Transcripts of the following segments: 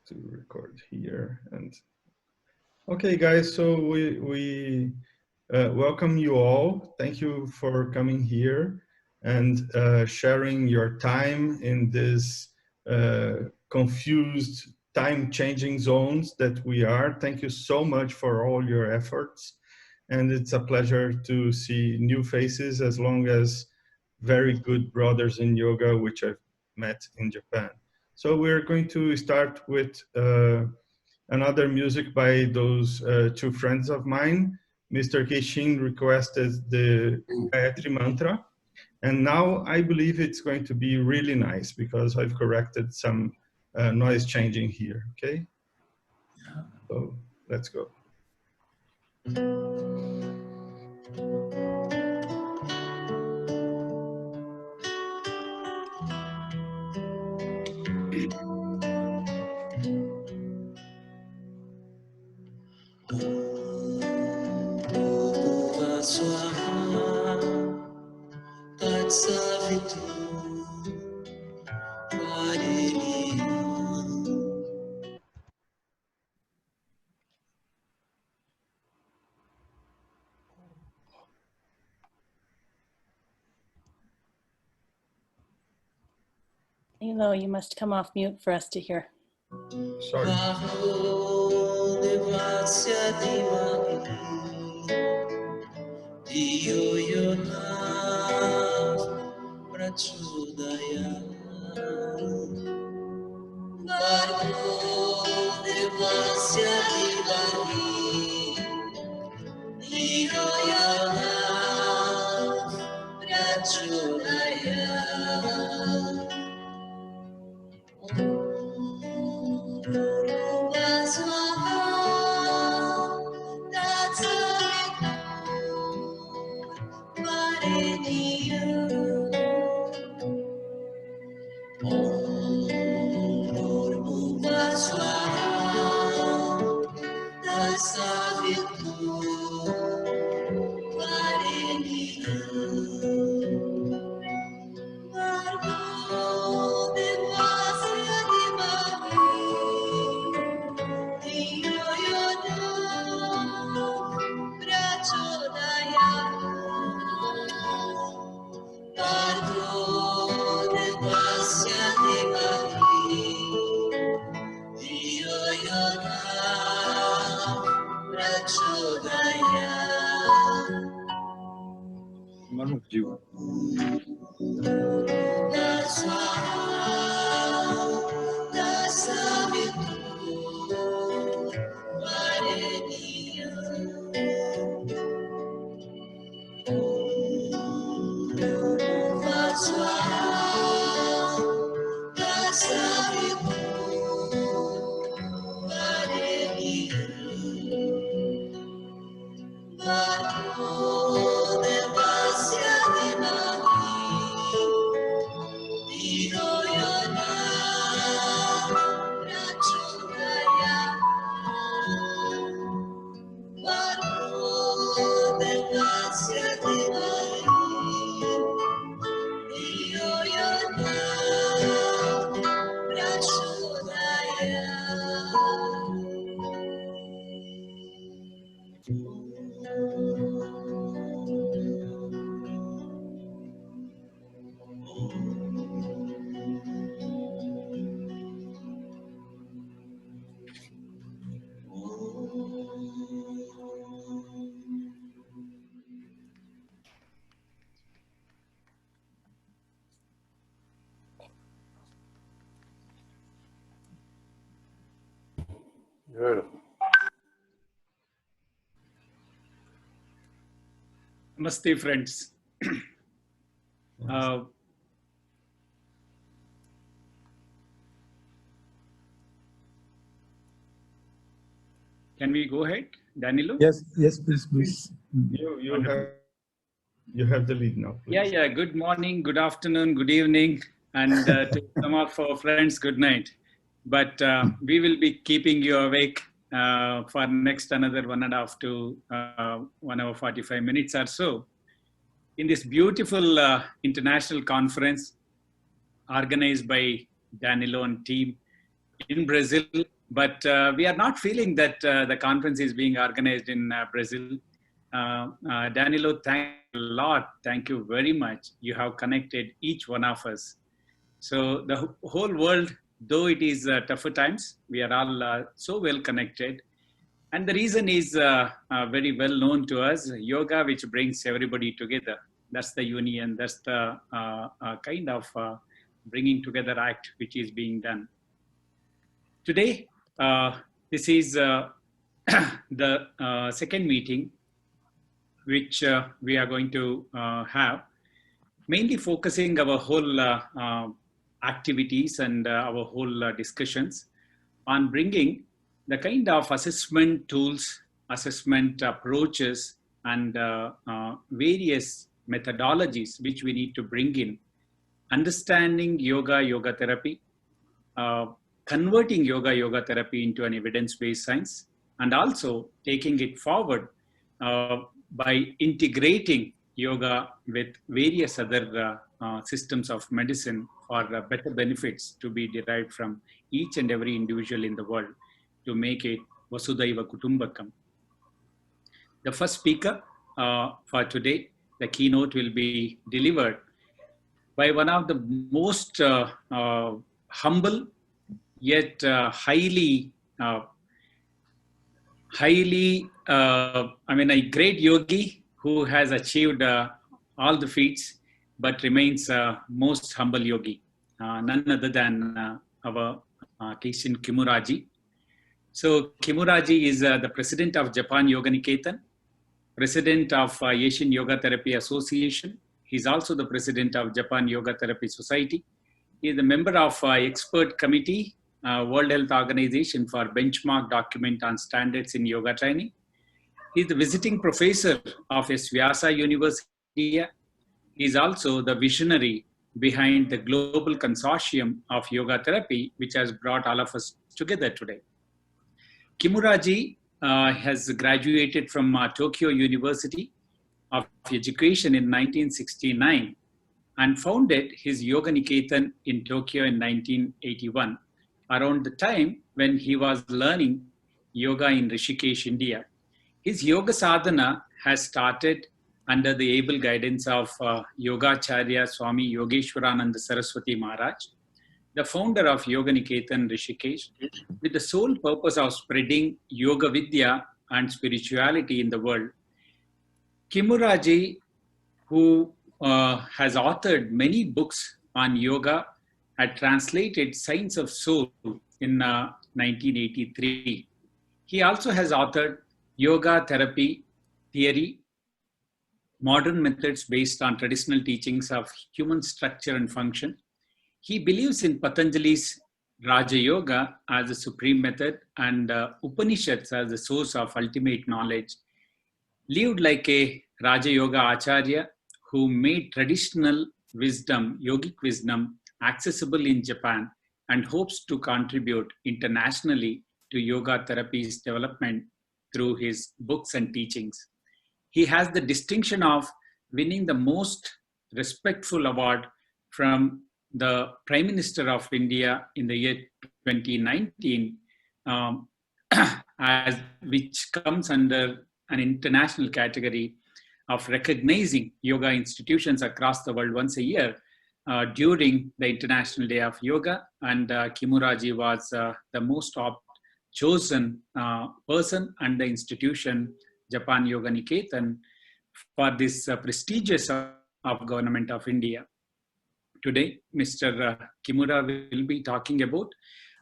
to record here. And okay, guys, so we welcome you all. Thank you for coming here and sharing your time in this confused time-changing zones that we are. Thank you so much for all your efforts. And it's a pleasure to see new faces as long as very good brothers in yoga, which I've met in Japan. So we're going to start with another music by those two friends of mine. Mr. Keishin requested the Gayatri Mantra. And now I believe it's going to be really nice because I've corrected some noise changing here, okay? So let's go. You must come off mute for us to hear. Sorry. Good. Namaste, friends. Can we go ahead, Danilo? Yes, yes, please. You have the lead now, please. Yeah. Good morning, good afternoon, good evening, and to some of our friends, good night. But we will be keeping you awake for next another 1.5 to 1 hour 45 minutes or so in this beautiful international conference organized by Danilo and team in Brazil But we are not feeling that the conference is being organized in Brazil. Danilo, thank you a lot. Thank you very much. You have connected each one of us. So the whole world, though it is tougher times, we are all so well connected. And the reason is very well known to us, yoga, which brings everybody together. That's the union, that's the kind of bringing together act which is being done. Today, this is the second meeting which we are going to have, mainly focusing our whole activities and our whole discussions on bringing the kind of assessment tools, assessment approaches, and various methodologies which we need to bring in, understanding yoga, yoga therapy, converting yoga, yoga therapy into an evidence-based science, and also taking it forward by integrating yoga with various other systems of medicine for better benefits to be derived from each and every individual in the world to make it Vasudhaiva Kutumbakam. The first speaker for today, the keynote will be delivered by one of the most humble yet highly a great yogi who has achieved all the feats, but remains most humble yogi, none other than our Keishin Kimuraji. So Kimuraji is the president of Japan Yoga Niketan, president of Asian Yoga Therapy Association. He's also the president of Japan Yoga Therapy Society. He is a member of expert committee, World Health Organization for benchmark document on standards in yoga training. He is the visiting professor of S. Vyasa University. He is also the visionary behind the global consortium of yoga therapy, which has brought all of us together today. Kimuraji has graduated from Tokyo University of Education in 1969 and founded his Yoga Niketan in Tokyo in 1981, around the time when he was learning yoga in Rishikesh, India. His yoga sadhana has started under the able guidance of Yogacharya Swami Yogeshwarananda Saraswati Maharaj, the founder of Yoga Niketan Rishikesh, with the sole purpose of spreading yoga vidya and spirituality in the world. Kimuraji, who has authored many books on yoga, had translated Science of Soul in 1983. He also has authored Yoga Therapy Theory, Modern Methods Based on Traditional Teachings of Human Structure and Function. He believes in Patanjali's Raja Yoga as the supreme method and Upanishads as the source of ultimate knowledge. Lived like a Raja Yoga Acharya who made traditional wisdom, yogic wisdom, accessible in Japan and hopes to contribute internationally to yoga therapy's development through his books and teachings. He has the distinction of winning the most respectful award from the Prime Minister of India in the year 2019, which comes under an international category of recognizing yoga institutions across the world once a year during the International Day of Yoga. And Kimuraji was the most chosen person and the institution, Japan Yoga Niketan, for this prestigious of Government of India. Today, Mr. Kimura will be talking about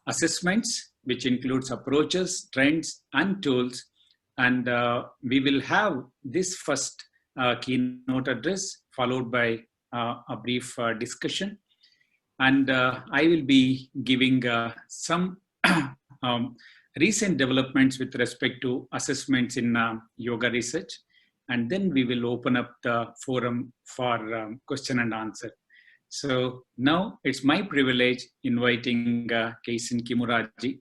assessments, which includes approaches, trends, and tools. And we will have this first keynote address followed by a brief discussion. And I will be giving some recent developments with respect to assessments in yoga research. And then we will open up the forum for question and answer. So now it's my privilege inviting Keishin Kimuraji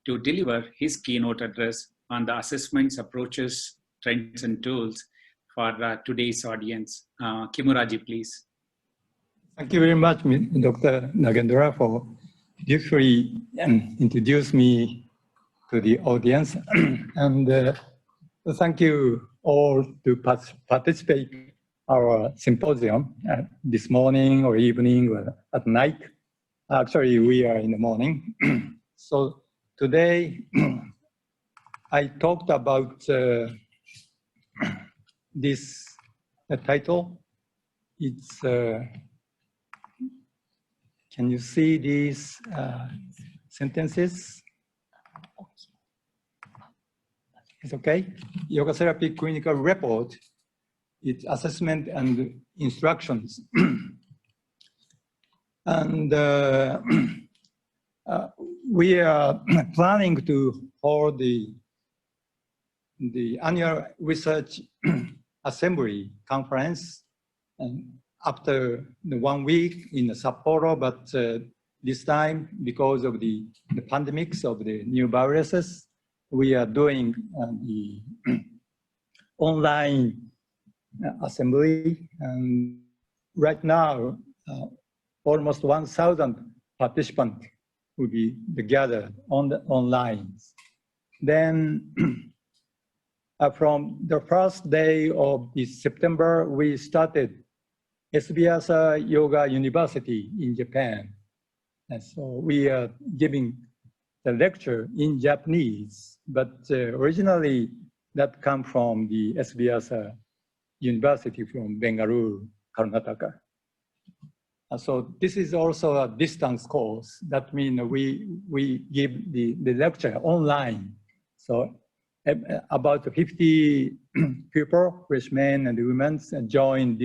to deliver his keynote address on the assessments, approaches, trends, and tools for today's audience. Kimuraji, please. Thank you very much, Dr. Nagendra, for beautifully introducing me to the audience. And thank you all to participate our symposium this morning or evening or at night. Actually, we are in the morning. So today, I talked about this title. It's, can you see these sentences? It's okay. Yoga therapy clinical report. It's assessment and instructions. And we are planning to hold the annual research assembly conference after the 1 week in Sapporo, but this time, because of the pandemics of the new viruses, we are doing the online assembly. And right now, almost 1,000 participants will be gathered on the online. Then from the first day of this September, we started SBIASA Yoga University in Japan. And so we are giving the lecture in Japanese, but originally that come from the SBIASA University from Bengaluru, Karnataka. So this is also a distance course. That means we give the lecture online. So about 50 people, freshmen and women, join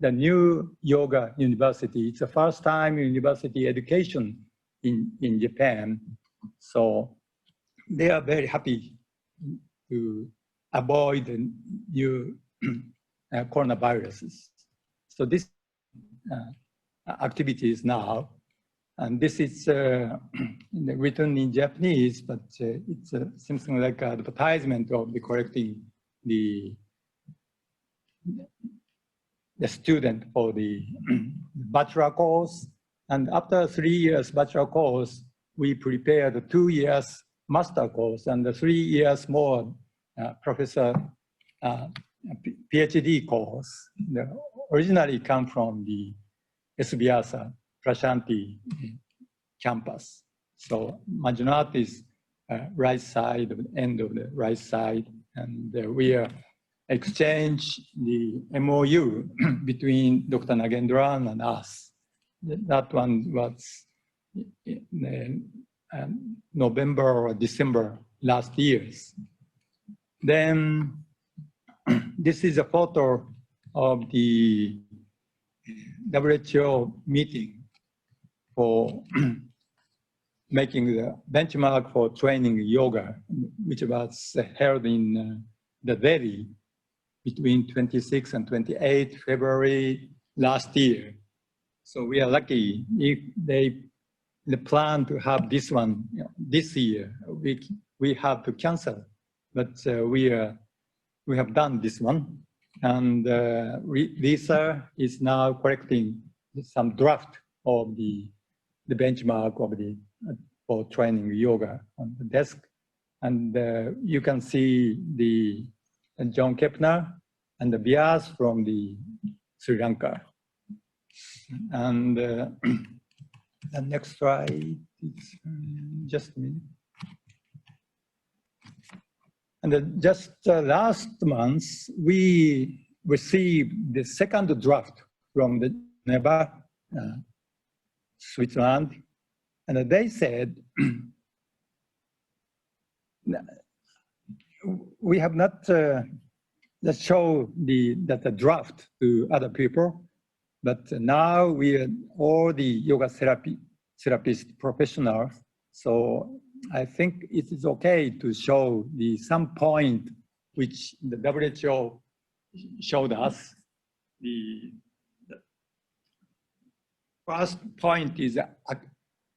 the new yoga university. It's the first time university education in Japan. So they are very happy to avoid the new coronaviruses. So this activities now, and this is written in Japanese, but it's something like an advertisement of the correcting the student for the bachelor course. And after 3 years bachelor course, we prepared the 2 years master course and the 3 years more professor PhD course. Originally come from the SBIASA Prashanti campus. So Manjunath is right side, end of the right side, and we are exchange the MOU between Dr. Nagendran and us. That one was in November or December last years. Then this is a photo of the WHO meeting for making the benchmark for training yoga, which was held in the Delhi between 26 and 28 February last year. So we are lucky. If they plan to have this one this year, we have to cancel, but we have done this one. And Lisa is now correcting some draft of the benchmark of for training yoga on the desk. And you can see the John Kepner and the Vyas from the Sri Lanka. And the next slide is just a minute. And just last month, we received the second draft from the Geneva, Switzerland, and they said, we have not shown the draft to other people, but now we are all the yoga therapist professionals. So I think it is okay to show some point which the WHO showed us. The first point is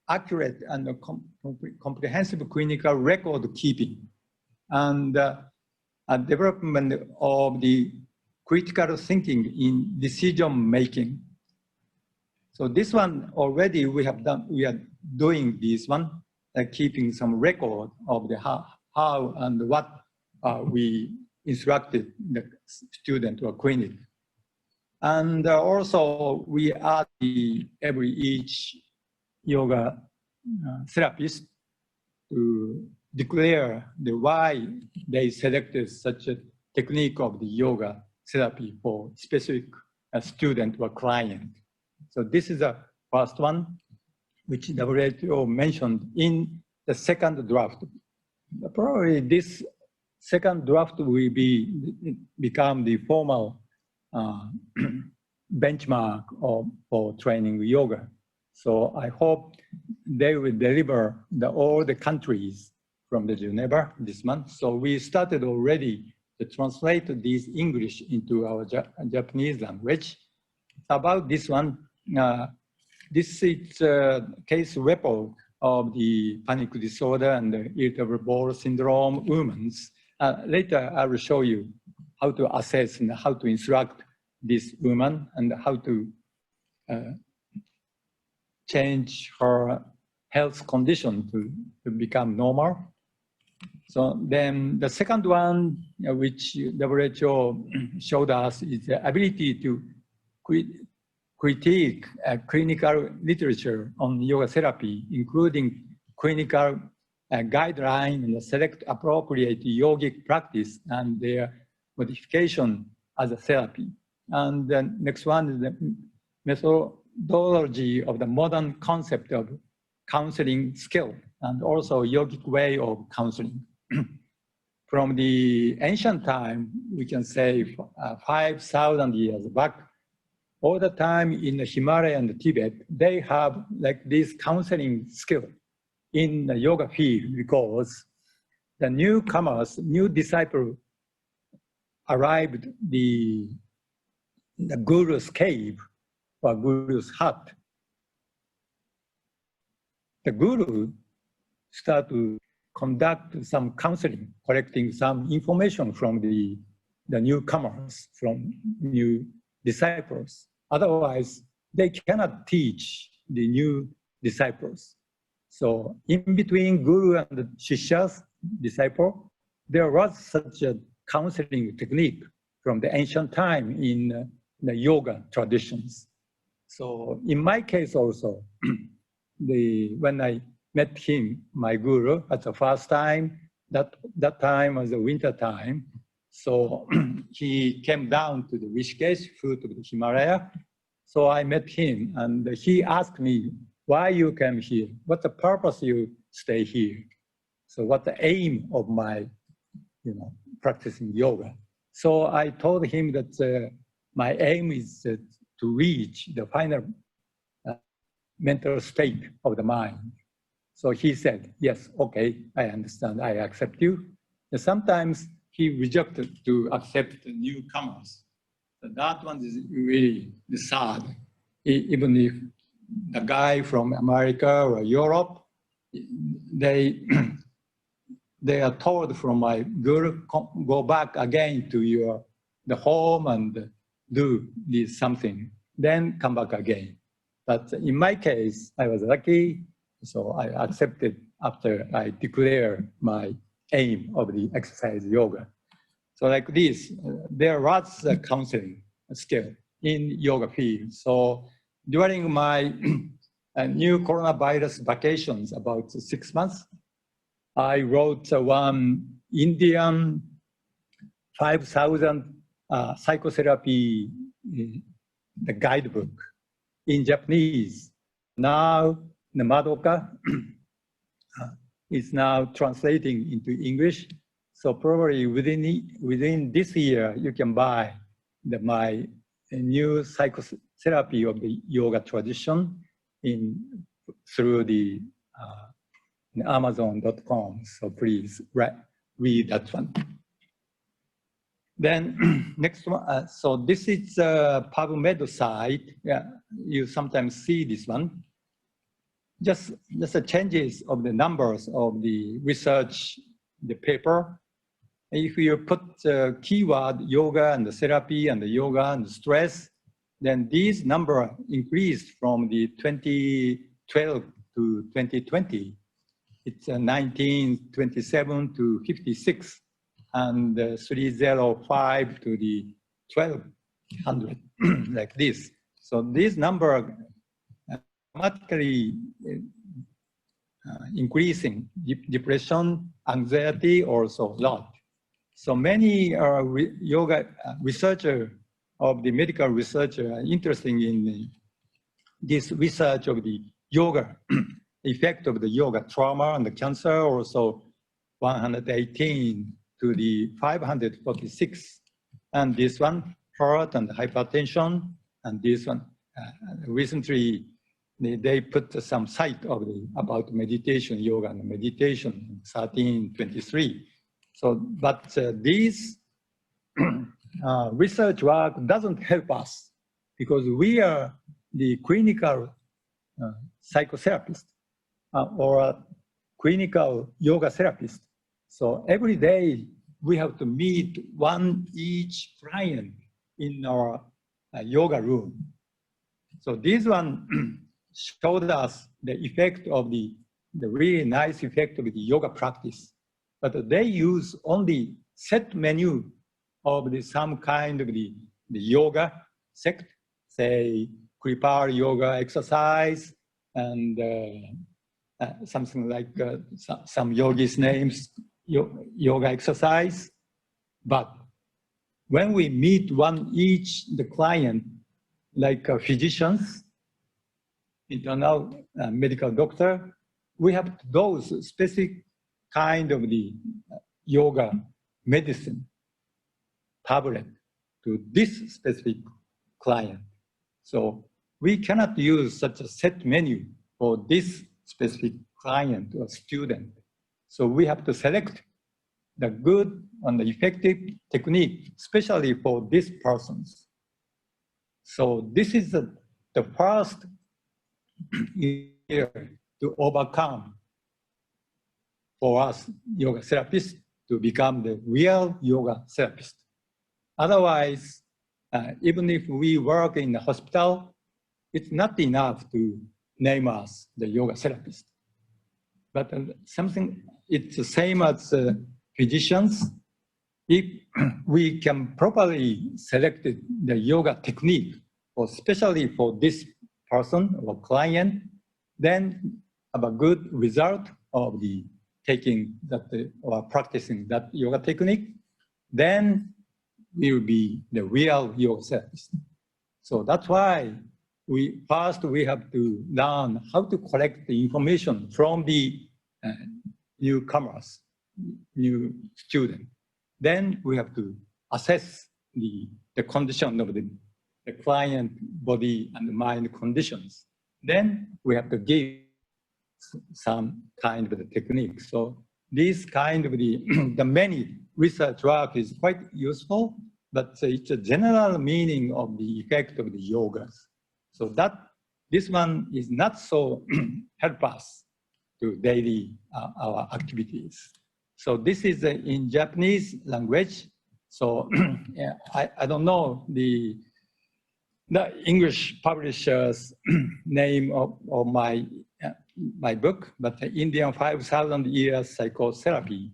accurate and comprehensive clinical record keeping, and development of the critical thinking in decision making. So this one already we have done. We are doing this one. keeping some record of the how and what we instructed the student or clinic. And also we ask each yoga therapist to declare the why they selected such a technique of the yoga therapy for specific student or client. So this is the first one, which WHO mentioned in the second draft. Probably this second draft will become the formal benchmark for training yoga. So I hope they will deliver all the countries from the Geneva this month. So we started already to translate these English into our Japanese language. About this one, this is a case report of the panic disorder and the irritable bowel syndrome women. Later, I will show you how to assess and how to instruct this woman and how to change her health condition to become normal. So then the second one, which WHO showed us, is the ability to critique clinical literature on yoga therapy, including clinical guideline and select appropriate yogic practice and their modification as a therapy. And the next one is the methodology of the modern concept of counseling skill and also yogic way of counseling. From the ancient time, we can say 5,000 years back, all the time in the Himalaya and Tibet, they have like this counseling skill in the yoga field because the newcomers, new disciples arrived the guru's cave or guru's hut. The guru started to conduct some counseling, collecting some information from the newcomers, from new disciples. Otherwise, they cannot teach the new disciples. So in between guru and the shisha's disciple, there was such a counseling technique from the ancient time in the yoga traditions. So in my case also, when I met him, my guru, at the first time, that time was the winter time. So he came down to the Rishikesh, foot of the Himalaya. So I met him and he asked me, why you came here? What's the purpose you stay here? So what the aim of my, practicing yoga? So I told him that my aim is to reach the final mental state of the mind. So he said, yes, okay, I understand, I accept you. And sometimes he rejected to accept the newcomers. So that one is really sad. Even if the guy from America or Europe, they are told from my guru, go back again to the home and do this something, then come back again. But in my case, I was lucky, so I accepted after I declared my aim of the exercise yoga. So like this, there was a counseling skill in yoga field. So during my new coronavirus vacations, about 6 months, I wrote one Indian 5,000 psychotherapy the guidebook in Japanese. Now, the Madoka is now translating into English. So probably within this year, you can buy my new psychotherapy of the yoga tradition through the Amazon.com. So please read that one. Then next one, so this is a PubMed site. Yeah, you sometimes see this one. Just the changes of the numbers of the research, the paper. If you put the keyword yoga and the therapy and the yoga and the stress, then these numbers increased from the 2012 to 2020. It's 1927 to 56, and 305 to the 1200, like this. So this number dramatically increasing. Depression, anxiety, also a lot. So many yoga researchers of the medical researcher are interested in this research of the yoga, effect of the yoga, trauma and the cancer, also 118 to the 546. And this one, heart and hypertension, and this one, recently they put some site of about meditation, yoga and meditation, 1323. So, but this research work doesn't help us because we are the clinical psychotherapist or a clinical yoga therapist. So every day we have to meet each client in our yoga room. So this one showed us the effect of the really nice effect of the yoga practice. But they use only set menu of some kind of the yoga sect, say Kripa yoga exercise, and something like some yogis' names, yoga exercise. But when we meet the client, like physicians, internal medical doctor, we have those specific kind of the yoga medicine tablet to this specific client. So we cannot use such a set menu for this specific client or student. So we have to select the good and the effective technique, especially for these persons. So this is the first year to overcome for us yoga therapists to become the real yoga therapist. Otherwise, even if we work in the hospital, it's not enough to name us the yoga therapist. But it's the same as physicians. If we can properly select the yoga technique, or especially for this person or client, then have a good result of the taking that or practicing that yoga technique, then we will be the real yoga therapist. So that's why we have to learn how to collect the information from the newcomers, new student. Then we have to assess the condition of the client body and mind conditions. Then we have to give some kind of the technique. So this kind of the many research work is quite useful, but it's a general meaning of the effect of the yogas. So that this one is not so help us to daily our activities. So this is in Japanese language. So I don't know the English publisher's name of my book, but the Indian 5,000 Years Psychotherapy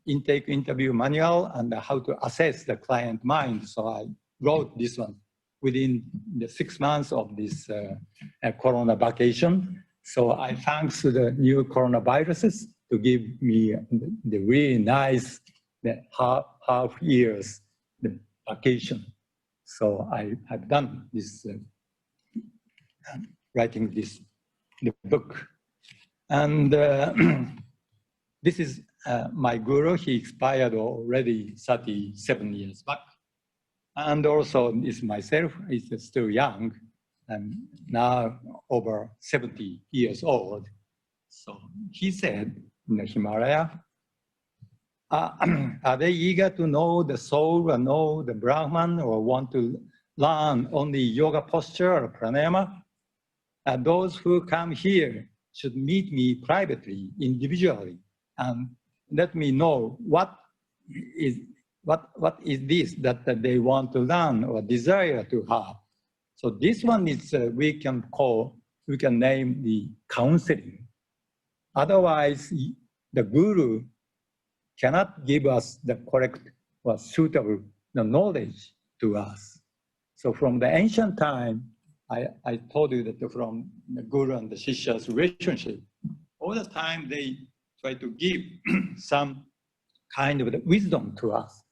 Intake Interview Manual and how to assess the client mind. So I wrote this one within the 6 months of this Corona vacation. So I thanks to the new coronaviruses to give me the really nice half years the vacation. So I've done this, writing the book. And this is my guru. He expired already 37 years back. And also this myself is still young. I'm now over 70 years old. So he said in the Himalaya, are they eager to know the soul or know the Brahman or want to learn only yoga posture or pranayama? Those who come here should meet me privately, individually, and let me know what is this that they want to learn or desire to have. So this one is we can name the counseling. Otherwise, the guru cannot give us the correct or suitable knowledge to us. So from the ancient time, I told you that from the guru and the shishya's relationship, all the time they try to give some kind of the wisdom to us.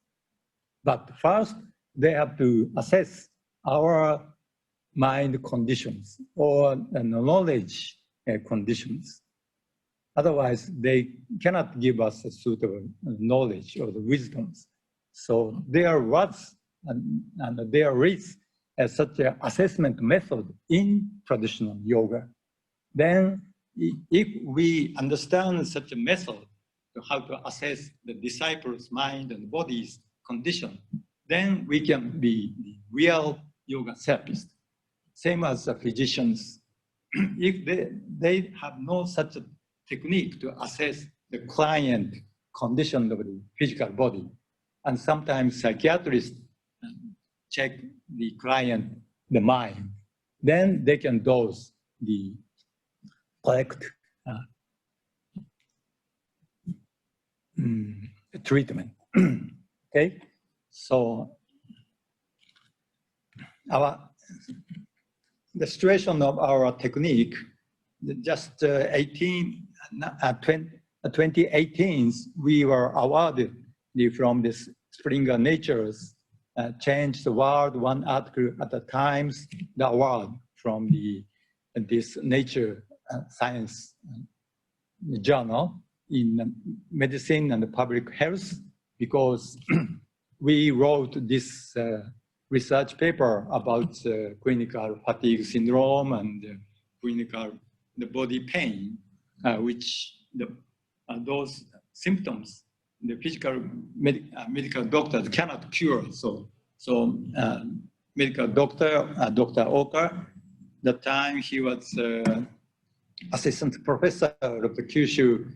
But first, they have to assess our mind conditions or knowledge conditions. Otherwise, they cannot give us a suitable knowledge or the wisdoms. So there was and there is such an assessment method in traditional yoga. Then if we understand such a method to how to assess the disciple's mind and body's condition, then we can be the real yoga therapist. Same as the physicians. If they have no such a technique to assess the client condition of the physical body, and sometimes psychiatrists check the client, the mind, then they can dose the correct treatment. Okay, so the situation of our technique, just 2018, we were awarded from this Springer Nature's Change the World one article at the Times, the award from this Nature Science journal in medicine and public health, because we wrote this research paper about clinical fatigue syndrome and clinical body pain, which those symptoms the physical medical doctors cannot cure. So medical doctor, Dr. Oka, that time he was assistant professor of the Kyushu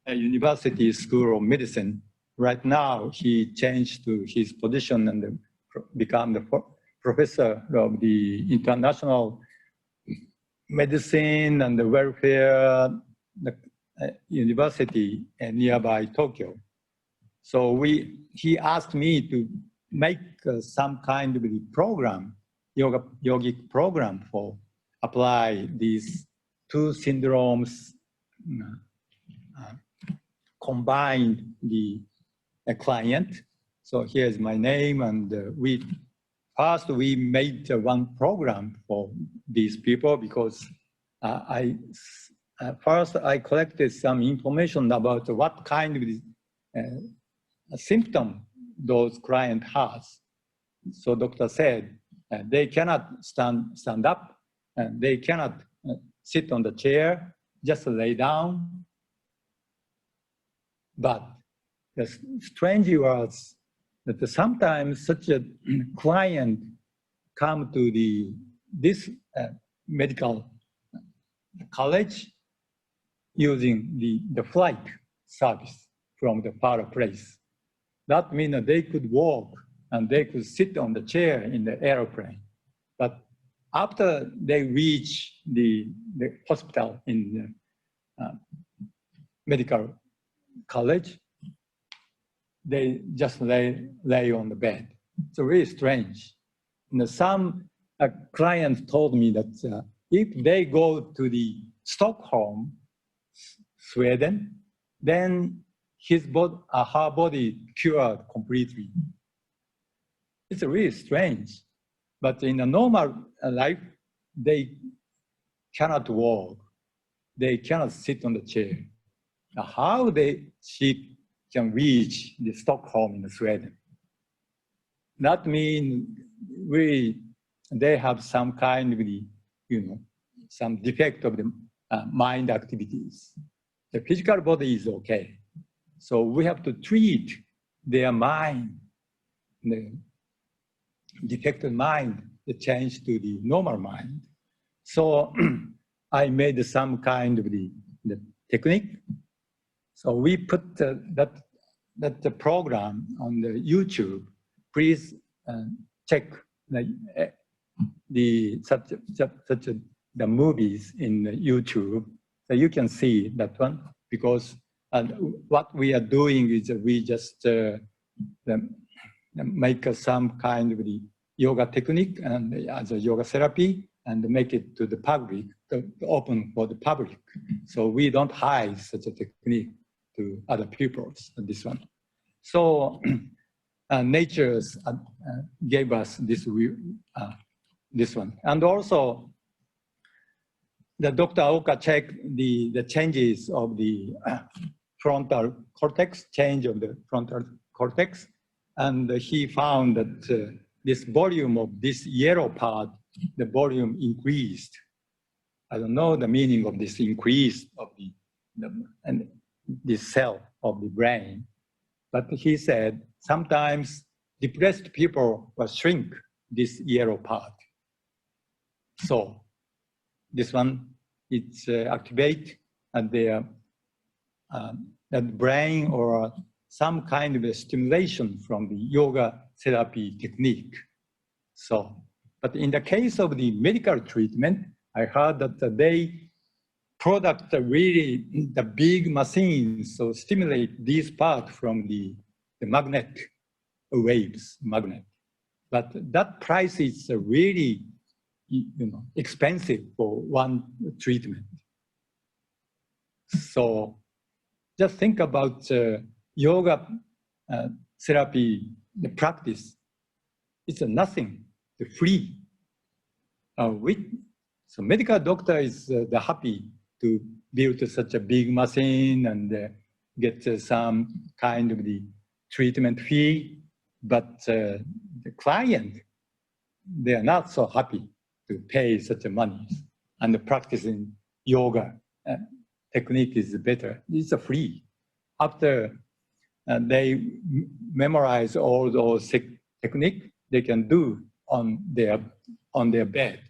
University School of Medicine. Right now, he changed to his position and become the professor of the international medicine and the welfare university nearby Tokyo. So he asked me to make some kind of program, yogic program for apply these two syndromes, combined the client. So here's my name, and we made one program for these people, because first I collected some information about what kind of symptom those client has. So doctor said they cannot stand up, and they cannot sit on the chair, just lay down. But the strange was that sometimes such a client come to this medical college using the flight service from the far place. That means that they could walk and they could sit on the chair in the airplane. But after they reach the hospital in the medical college, they just lay on the bed. It's really strange. And some clients told me that if they go to the Stockholm, Sweden, then her body cured completely. It's really strange. But in a normal life, they cannot walk. They cannot sit on the chair. How she can reach the Stockholm in Sweden? That means they have some kind of some defect of the mind activities. The physical body is okay. So we have to treat their mind, the defected mind, the change to the normal mind. So I made some kind of the technique. So we put that program on the YouTube. Please check the movies in YouTube. you can see that one, because what we are doing is we just make some kind of the yoga technique and as a yoga therapy and make it to the public, open for the public. So we don't hide such a technique to other pupils, this one. So nature gave us this one. And also, the Dr. Oka checked the changes of the frontal cortex, change of the frontal cortex, and he found that this volume of this yellow part, the volume increased. I don't know the meaning of this increase of and this cell of the brain, but he said sometimes depressed people will shrink this yellow part. So this one, it's activate the brain or some kind of a stimulation from the yoga therapy technique. So, but in the case of the medical treatment, I heard that they product really the big machines, so stimulate these parts from the magnet waves, magnet. But that price is really, expensive for one treatment. So just think about yoga therapy, the practice. It's nothing, it's free. So medical doctor is happy to build such a big machine and get some kind of the treatment fee, but the client, they are not so happy to pay such a money. And the practicing yoga technique is better. It's free. After they memorize all those techniques, they can do on their bed.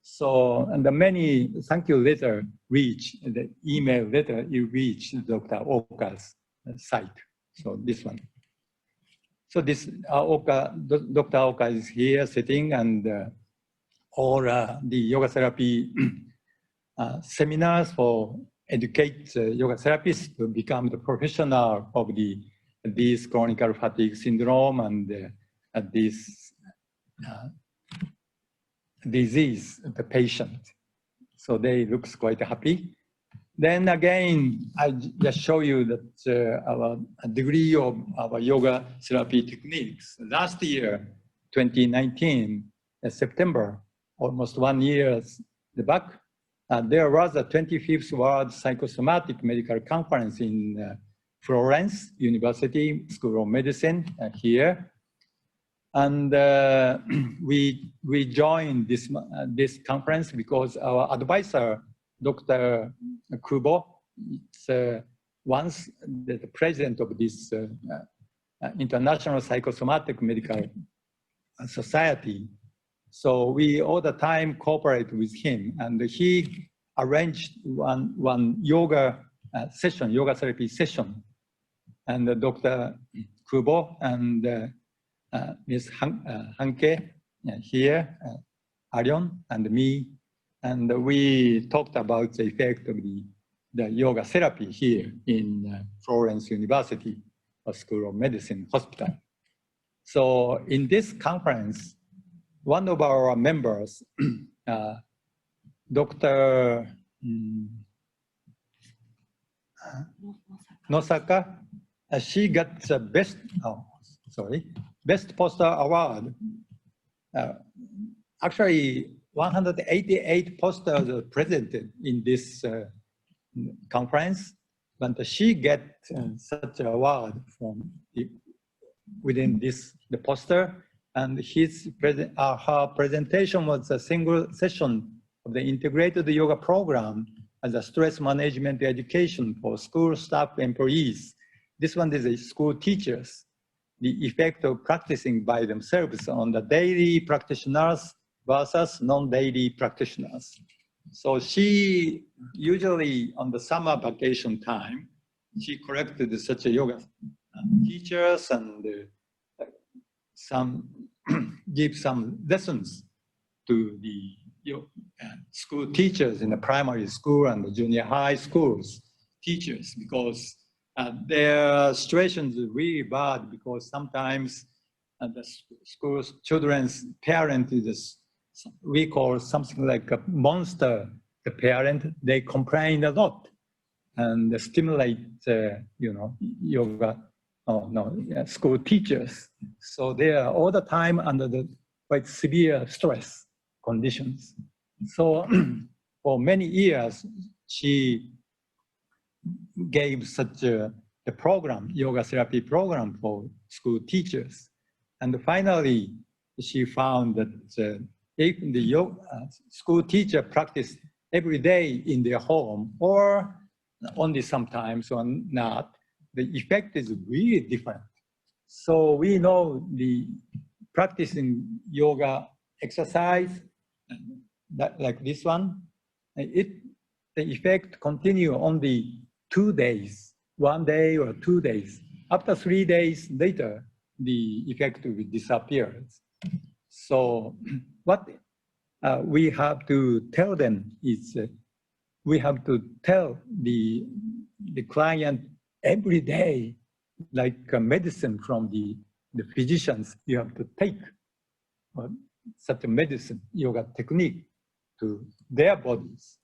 So, and the many thank you letter reach, the email letter, it reached Dr. Oka's site. So this one. So this Dr. Oka is here sitting, and all the yoga therapy seminars for educate yoga therapists to become the professional of this chronic fatigue syndrome and this disease, the patient. So they looks quite happy. Then again, I just show you that our degree of our yoga therapy techniques. Last year, 2019, September, almost 1 year back, there was a 25th World Psychosomatic Medical Conference in Florence University School of Medicine here. And we joined this conference because our advisor, Dr. Kubo, is once the president of this International Psychosomatic Medical Society. So we all the time cooperate with him, and he arranged one yoga session, yoga therapy session. And Dr. Kubo and Ms. Hanke here, Arion and me, and we talked about the effect of the yoga therapy here in Florence University School of Medicine Hospital. So in this conference, one of our members, Dr. Nosaka, she got the best poster award. Actually, 188 posters are presented in this conference, but she get such an award from within the poster, and her presentation was a single session of the integrated yoga program as a stress management education for school staff employees. This one is a school teachers, the effect of practicing by themselves on the daily practitioners versus non-daily practitioners. So she usually on the summer vacation time, she collected such a yoga teachers and give some lessons to the school teachers in the primary school and the junior high schools teachers, because their situation is really bad, because sometimes the school's children's parent is, we call something like a monster, the parent. They complain a lot and stimulate, yoga, school teachers. So they are all the time under the quite severe stress conditions. So for many years, she gave such the program, yoga therapy program for school teachers. And finally, she found that if the school teacher practice every day in their home, or only sometimes or not, the effect is really different. So we know the practicing yoga exercise, like this one, the effect continue only 2 days, 1 day or 2 days. After 3 days later, the effect will disappear. So what we have to tell them is we have to tell the client every day, like a medicine from the physicians, you have to take such a medicine, yoga technique to their bodies.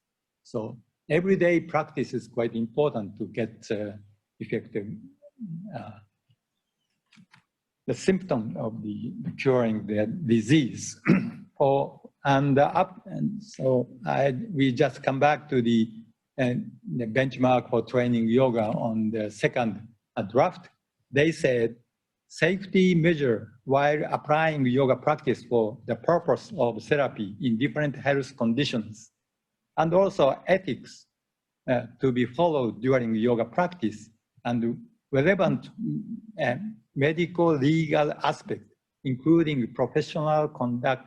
So everyday practice is quite important to get effective the symptom of the curing the disease. And so we just come back to the benchmark for training yoga on the second draft. They said safety measure while applying yoga practice for the purpose of therapy in different health conditions, and also ethics to be followed during yoga practice, and relevant medical legal aspect, including professional conduct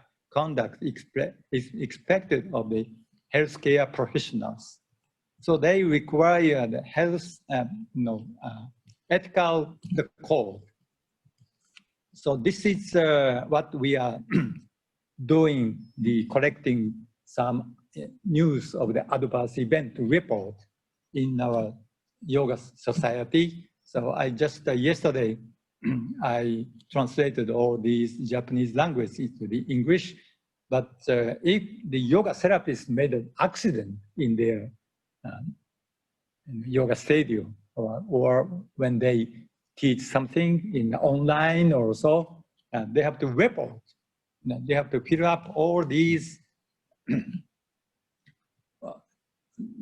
is expected of the healthcare professionals. So they require the health, ethical code. So this is what we are doing, collecting some news of the adverse event report in our yoga society. So I just yesterday, I translated all these Japanese language into the English. But if the yoga therapist made an accident in their yoga studio, or when they teach something in online or so, they have to report. They have to fill up all these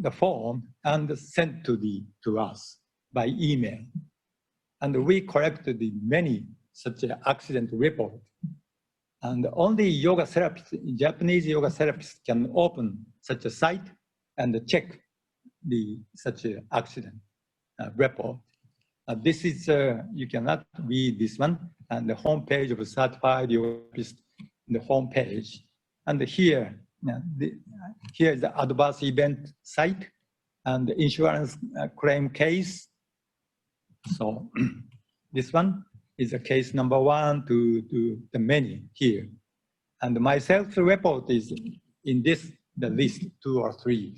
the form and send to us by email. And we collected many such accident reports. And only yoga therapists, Japanese yoga therapists can open such a site and check such an accident report. This is, you cannot read this one, and the homepage of a certified yoga therapist, the homepage. And here, here is the adverse event site and the insurance claim case. So this one is a case number 1 to the many here. And my self-report is in this, the list 2 or 3.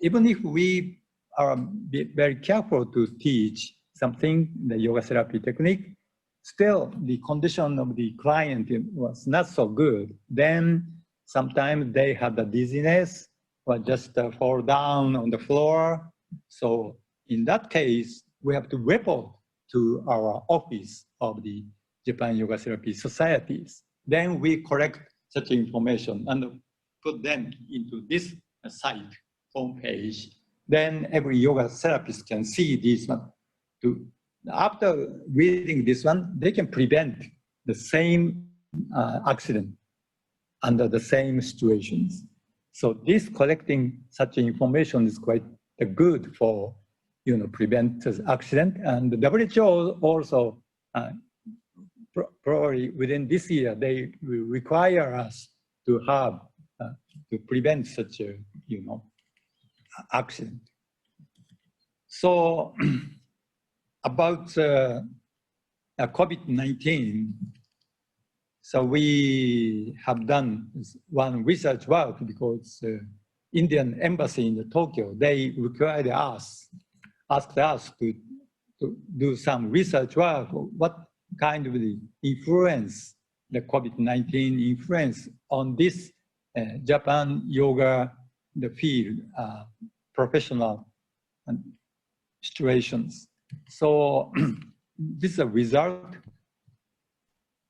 Even if we are very careful to teach something, the yoga therapy technique, still the condition of the client was not so good. Then sometimes they have the dizziness or just fall down on the floor. So in that case, we have to report to our office of the Japan Yoga Therapy Societies. Then we collect such information and put them into this site homepage. Then every yoga therapist can see this one. After reading this one, they can prevent the same accident under the same situations. So this collecting such information is quite good for prevent accident. And the WHO also probably within this year they will require us to have to prevent such a accident. So about COVID-19, So we have done one research work because Indian embassy in Tokyo, they required us, asked us to do some research work. What kind of the influence, the COVID-19 influence on this Japan yoga, the field, professional situations. So this is a result.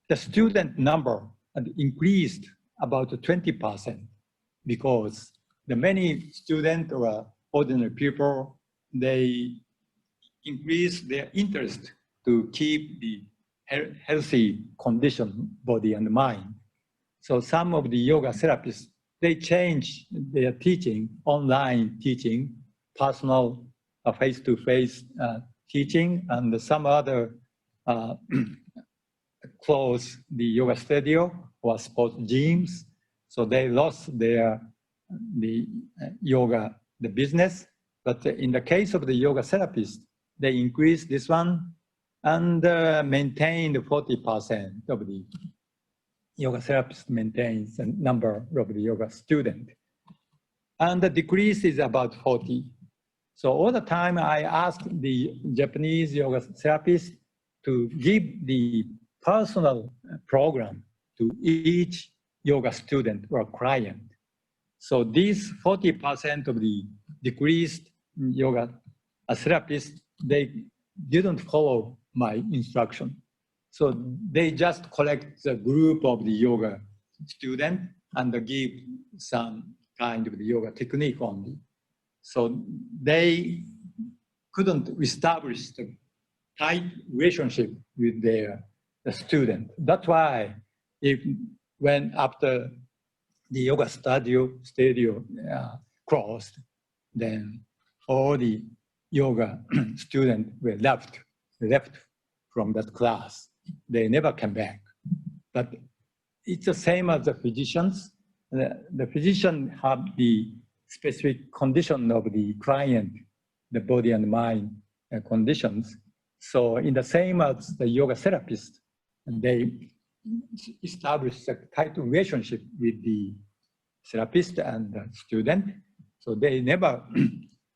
The student number increased about 20% because the many students or ordinary people, they increase their interest to keep the healthy condition, body and mind. So some of the yoga therapists, they change their teaching, online teaching, personal face-to-face teaching, and some other close the yoga studio or sports gyms. So they lost the yoga, the business. But in the case of the yoga therapist, they increased this one and maintained 40% of the yoga therapist maintains the number of the yoga student. And the decrease is about 40. So all the time I asked the Japanese yoga therapist to give the personal program to each yoga student or client. So these 40% of the decreased yoga therapists, they didn't follow my instruction. So they just collect the group of the yoga student and give some kind of the yoga technique only. So they couldn't establish the tight relationship with the student. That's why when after the yoga studio closed, then all the yoga students were left from that class. They never came back. But it's the same as the physicians. The physician have the specific condition of the client, the body and mind conditions. So in the same as the yoga therapist, they establish a tight relationship with the therapist and the student. So they never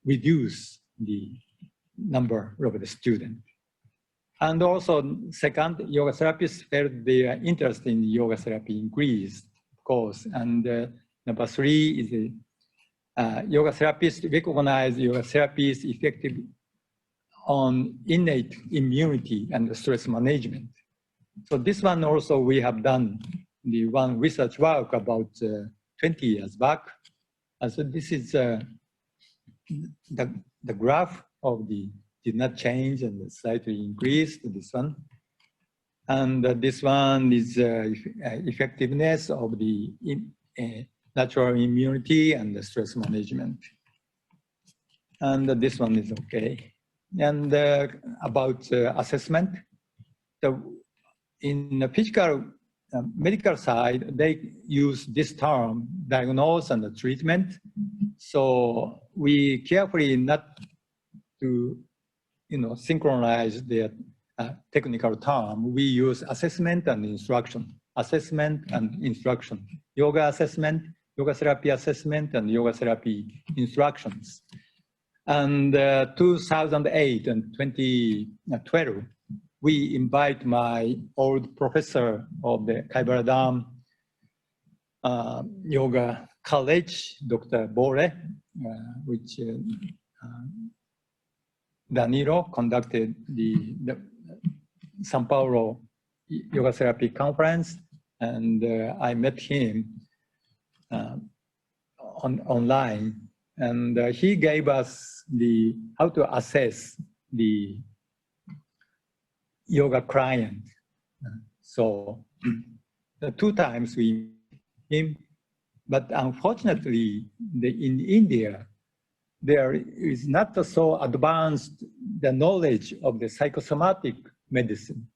reduce the number of the student. And also, second, yoga therapists felt their interest in yoga therapy increased, of course. And number three is yoga therapists recognize yoga therapy is effective on innate immunity and stress management. So this one also we have done the one research work about 20 years back. And so this is the graph of the did not change and slightly increased, this one. And this one is effectiveness of the natural immunity and the stress management. And this one is okay. And about assessment, in the physical medical side, they use this term, diagnose and treatment. So we carefully not to synchronize the technical term. We use assessment and instruction. Assessment and instruction. Yoga assessment, yoga therapy assessment, and yoga therapy instructions. And 2008 and 2012, we invite my old professor of the Kaibaradam Yoga College, Dr. Bore, which Danilo conducted the Sao Paulo Yoga Therapy Conference, and I met him online, and he gave us how to assess the yoga client. So the 2 times we met him, but unfortunately, in India, there is not so advanced the knowledge of the psychosomatic medicine.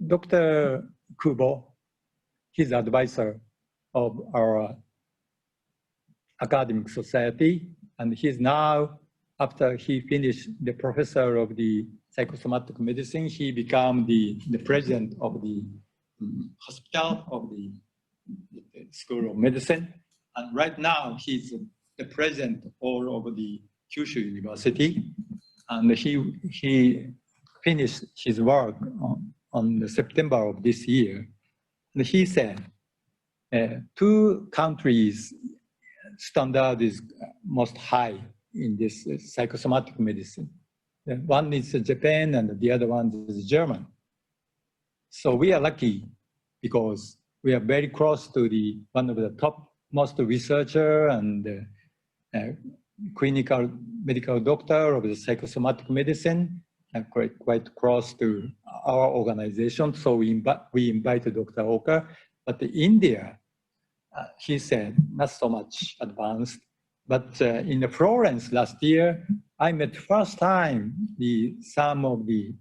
Dr. Kubo, he's advisor of our academic society, and he's now after he finished the professor of the psychosomatic medicine, he became the president of the hospital of the School of Medicine. And right now, he's the president all over the Kyushu University. And he finished his work on September of this year. And he said, 2 countries standard is most high in this psychosomatic medicine. One is Japan and the other one is German. So we are lucky because we are very close to one of the topmost researcher and clinical medical doctor of the psychosomatic medicine, and quite close to our organization. So we invited Dr. Oka, but India, he said, not so much advanced. But in Florence last year, I met first time some of the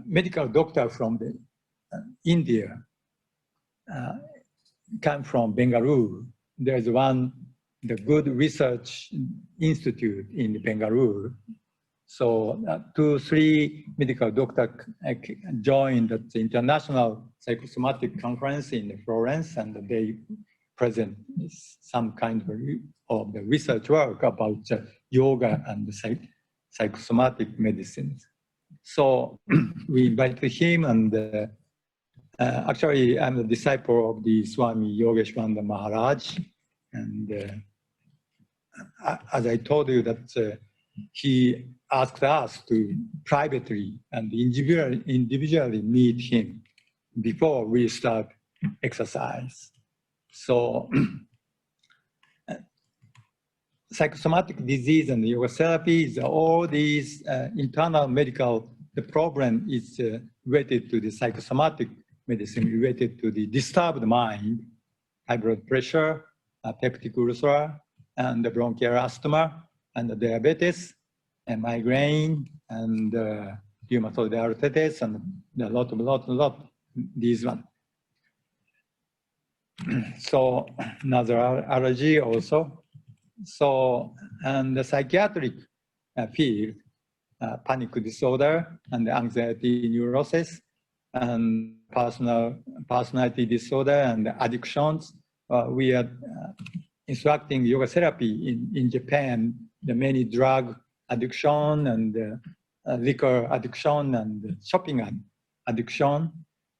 medical doctor from India come from Bengaluru. There's the good research institute in Bengaluru. So 2, 3 medical doctors joined the International Psychosomatic Conference in Florence, and they present some kind of the research work about yoga and psychosomatic medicine. So we invited him, and actually I'm a disciple of the Swami Yogeshwanda Maharaj. And as I told you that he asked us to privately and individually meet him before we start exercise. So psychosomatic disease and yoga therapy, all these internal medical, the problem is related to the psychosomatic medicine, related to the disturbed mind, high blood pressure, peptic ulcer, and the bronchial asthma, and the diabetes, and migraine, and rheumatoid arthritis, and a lot, these one. So another allergy also. So, and the psychiatric field, panic disorder and anxiety neurosis, and personality disorder and addictions. We are instructing yoga therapy in Japan, the many drug addiction and liquor addiction and shopping addiction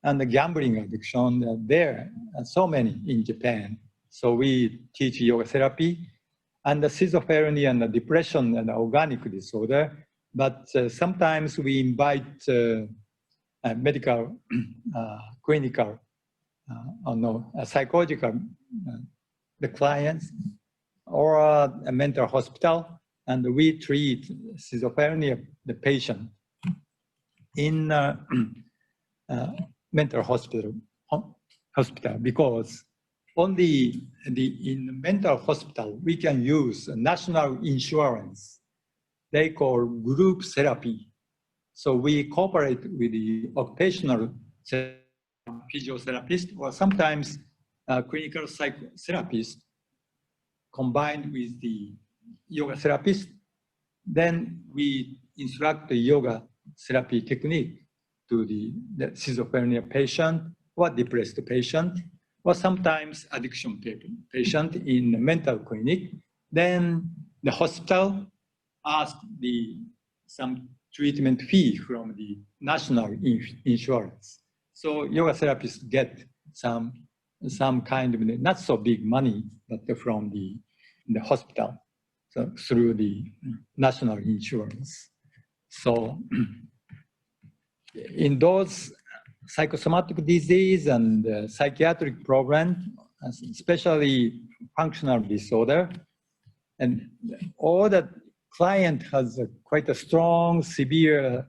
and the gambling addiction. There are so many in Japan. So we teach yoga therapy and the schizophrenia and the depression and the organic disorder. But sometimes we invite medical, clinical, psychological, the clients or a mental hospital, and we treat schizophrenia, the patient, in mental hospital because only in mental hospital we can use national insurance. They call group therapy. So we cooperate with the occupational physiotherapist or sometimes clinical psychotherapist combined with the yoga therapist. Then we instruct the yoga therapy technique to the schizophrenia patient or depressed patient or sometimes addiction patient in the mental clinic. Then the hospital asks some treatment fee from the national insurance. So yoga therapists get some kind of not so big money, but from the hospital, so through the national insurance. So in those psychosomatic disease and psychiatric program, especially functional disorder, and all that client has quite a strong, severe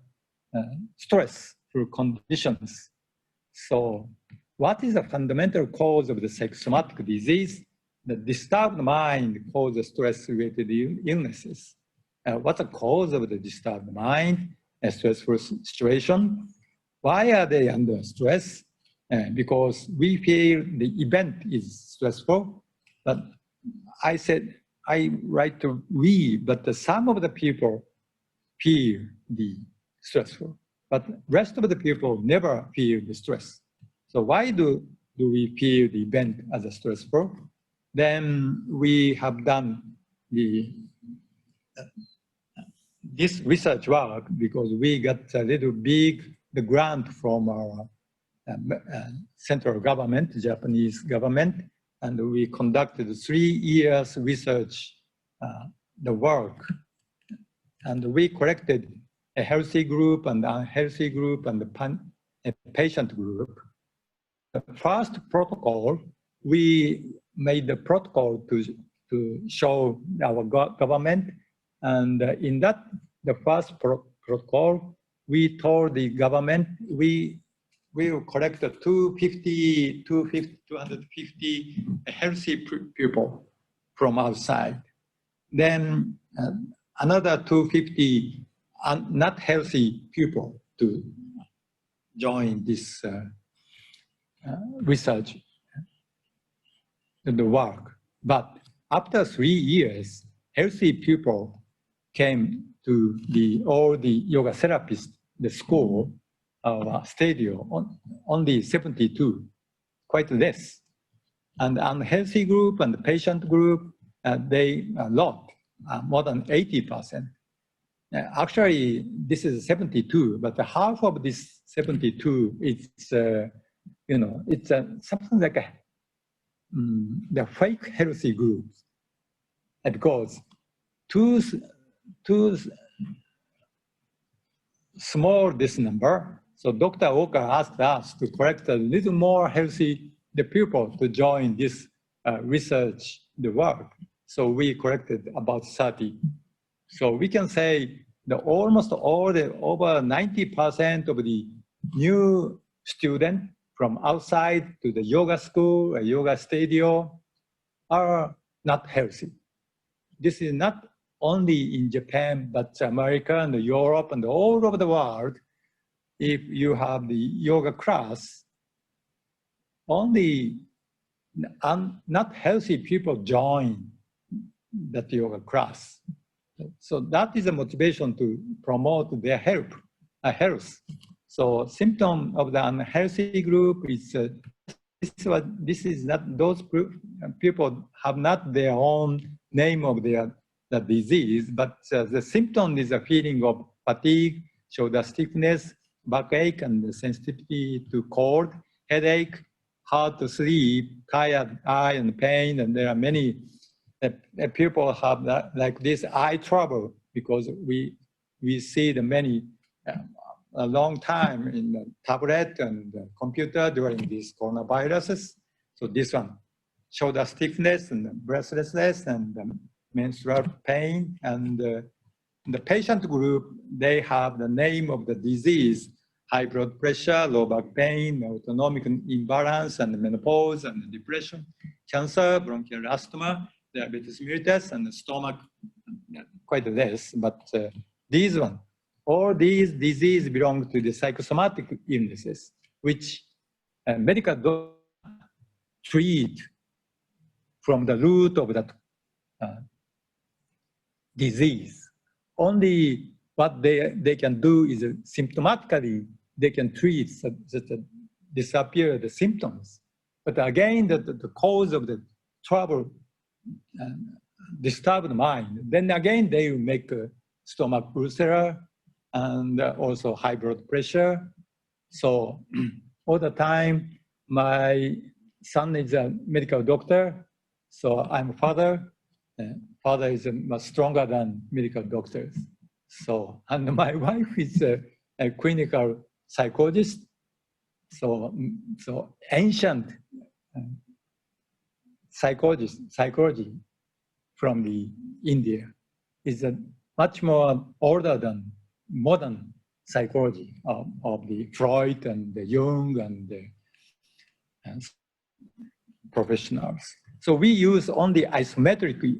stressful conditions. So what is the fundamental cause of the psychosomatic disease? The disturbed mind causes stress-related illnesses. What's the cause of the disturbed mind? A stressful situation. Why are they under stress? Because we feel the event is stressful. But I said I write to we, but some of the people feel the stressful, but rest of the people never feel the stress. So why do we feel the event as a stressful? Then we have done this research work because we got a little big the grant from our central government, Japanese government, and we conducted 3 years research, the work, and we collected a healthy group and unhealthy group and a patient group. The first protocol, we made the protocol to show our government, and in that, the first protocol, we told the government we will collect 250 healthy people from outside. Then another 250 not healthy people to join this research, the work. But after 3 years, healthy people came to all the yoga therapists, the school, studio, only 72, quite less. And the unhealthy group and the patient group, they a lot, more than 80%. Actually, this is 72, but half of this 72, it's it's something like the fake healthy groups. Because too small this number. So Dr. Walker asked us to collect a little more healthy the people to join this research, the work. So we collected about 30. So we can say that almost all the over 90% of the new students from outside to the yoga school, a yoga studio, are not healthy. This is not only in Japan, but America and Europe and all over the world. If you have the yoga class, only not healthy people join that yoga class. So that is a motivation to promote their health. So symptom of the unhealthy group is this is not those people have not their own name of the disease, but the symptom is a feeling of fatigue, shoulder stiffness, backache, and the sensitivity to cold, headache, hard to sleep, tired eye and pain, and there are many people have that, like this eye trouble because we see the many a long time in the tablet and the computer during these coronaviruses. So this one, shoulder stiffness and breathlessness and menstrual pain. And the patient group, they have the name of the disease, high blood pressure, low back pain, autonomic imbalance, and menopause, and depression, cancer, bronchial asthma, diabetes mellitus, and the stomach, quite less, but these one, all these diseases belong to the psychosomatic illnesses, which medical doctors treat from the root of that disease. Only what they can do is symptomatically, they can treat, disappear the symptoms. But again, the cause of the trouble disturb the mind. Then again, they will make stomach ulcer and also high blood pressure. So all the time, my son is a medical doctor, so I'm a father. Father is much stronger than medical doctors. So, and my wife is a clinical psychologist. So ancient psychology from the India is a much more older than modern psychology of the Freud and the Jung and the professionals. So we use only isometric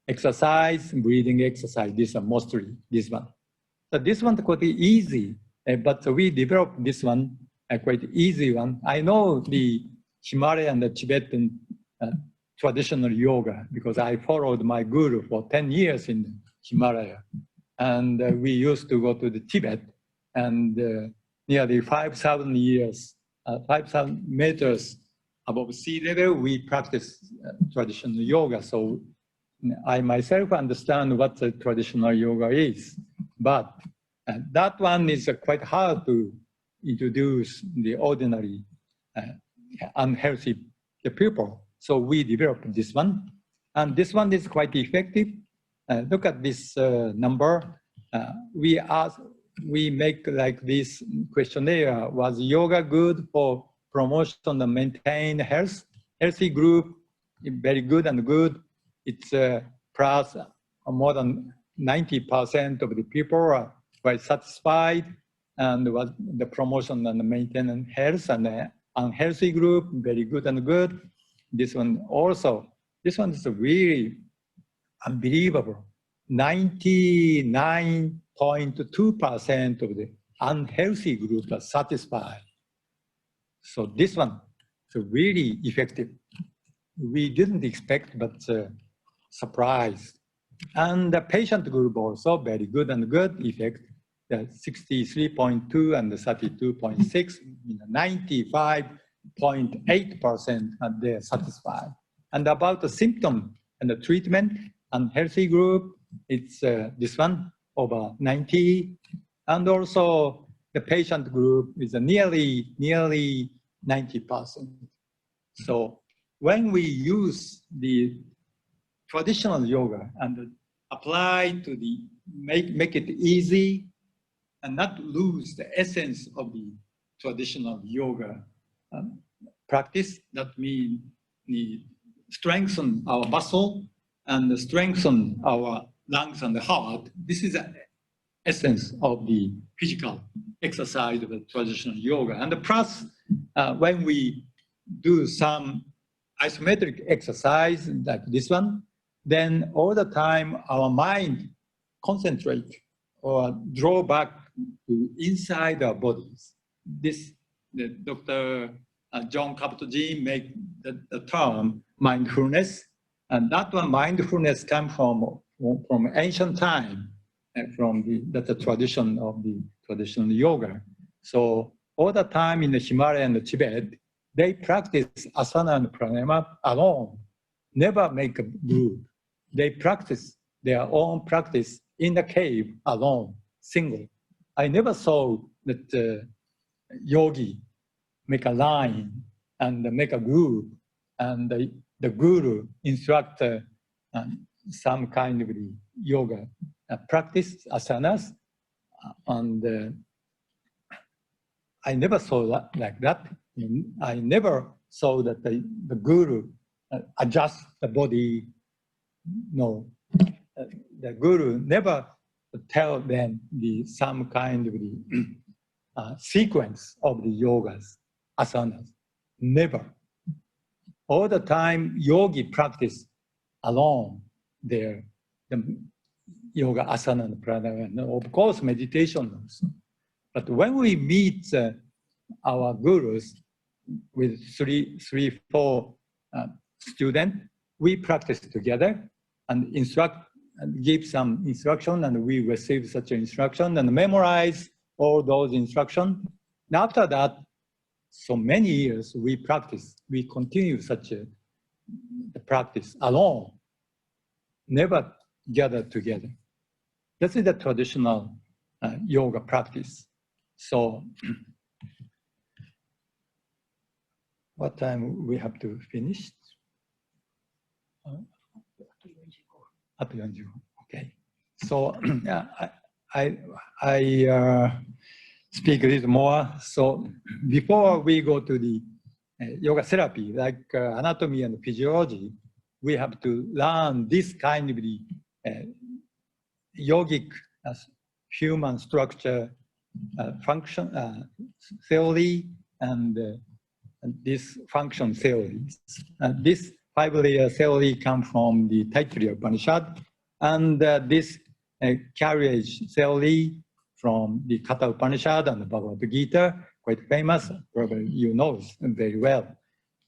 exercise, breathing exercise. These are mostly this one. So this one quite easy, but we developed this one quite easy one. I know the Himalayan and the Tibetan traditional yoga because I followed my guru for 10 years in Himalaya. And we used to go to the Tibet, and nearly 5,000 meters above sea level, we practice traditional yoga. So I myself understand what the traditional yoga is, but that one is quite hard to introduce the ordinary unhealthy people. So we developed this one, and this one is quite effective. Look at this number. We make like this questionnaire: was yoga good for promotion and maintain health? Healthy group, very good and good. It's plus more than 90% of the people are quite satisfied, and was the promotion and maintenance health, and the unhealthy group, very good and good. This one also, this one is really unbelievable. 99.2% of the unhealthy group are satisfied. So this one is really effective. We didn't expect, but surprised. And the patient group also very good and good effect. 63.2 and 32.6, 95.8% are they satisfied. And about the symptom and the treatment, unhealthy group, it's this one over 90, and also the patient group is nearly 90%. So when we use the traditional yoga and apply to the make it easy and not lose the essence of the traditional yoga practice, that means we strengthen our muscle and strengthen our lungs and the heart. This is the essence of the physical exercise of the traditional yoga. And plus, when we do some isometric exercise like this one, then all the time our mind concentrate or draw back to inside our bodies. This, Dr. John Kabat-Zinn make the term mindfulness, and that one mindfulness comes from ancient time, from the tradition of the traditional yoga. So all the time in the Himalaya and the Tibet, they practice asana and pranayama alone, never make a group. They practice their own practice in the cave alone, single. I never saw that yogi make a line and make a group, and the guru instruct some kind of the yoga practice, asanas, and I never saw that like that. I never saw that the guru adjust the body. No, the guru never tell them some kind of the sequence of the yogas, asanas, never. All the time, yogi practice alone the yoga, asana, and pranayama, and of course, meditation also. But when we meet our gurus with three, four students, we practice together and instruct and give some instruction, and we receive such an instruction and memorize all those instructions. And after that, so many years we practice, we continue such a practice alone, never gather together. This is the traditional yoga practice. So what time we have to finish? At 40. Okay. So I speak a little more. So before we go to the yoga therapy, like anatomy and physiology, we have to learn this kind of the yogic human structure function theory and this function theories. This 5-layer theory comes from the Taittiriya Upanishad, and this carriage theory from the Katha Upanishad and the Bhagavad Gita, quite famous, probably you know very well.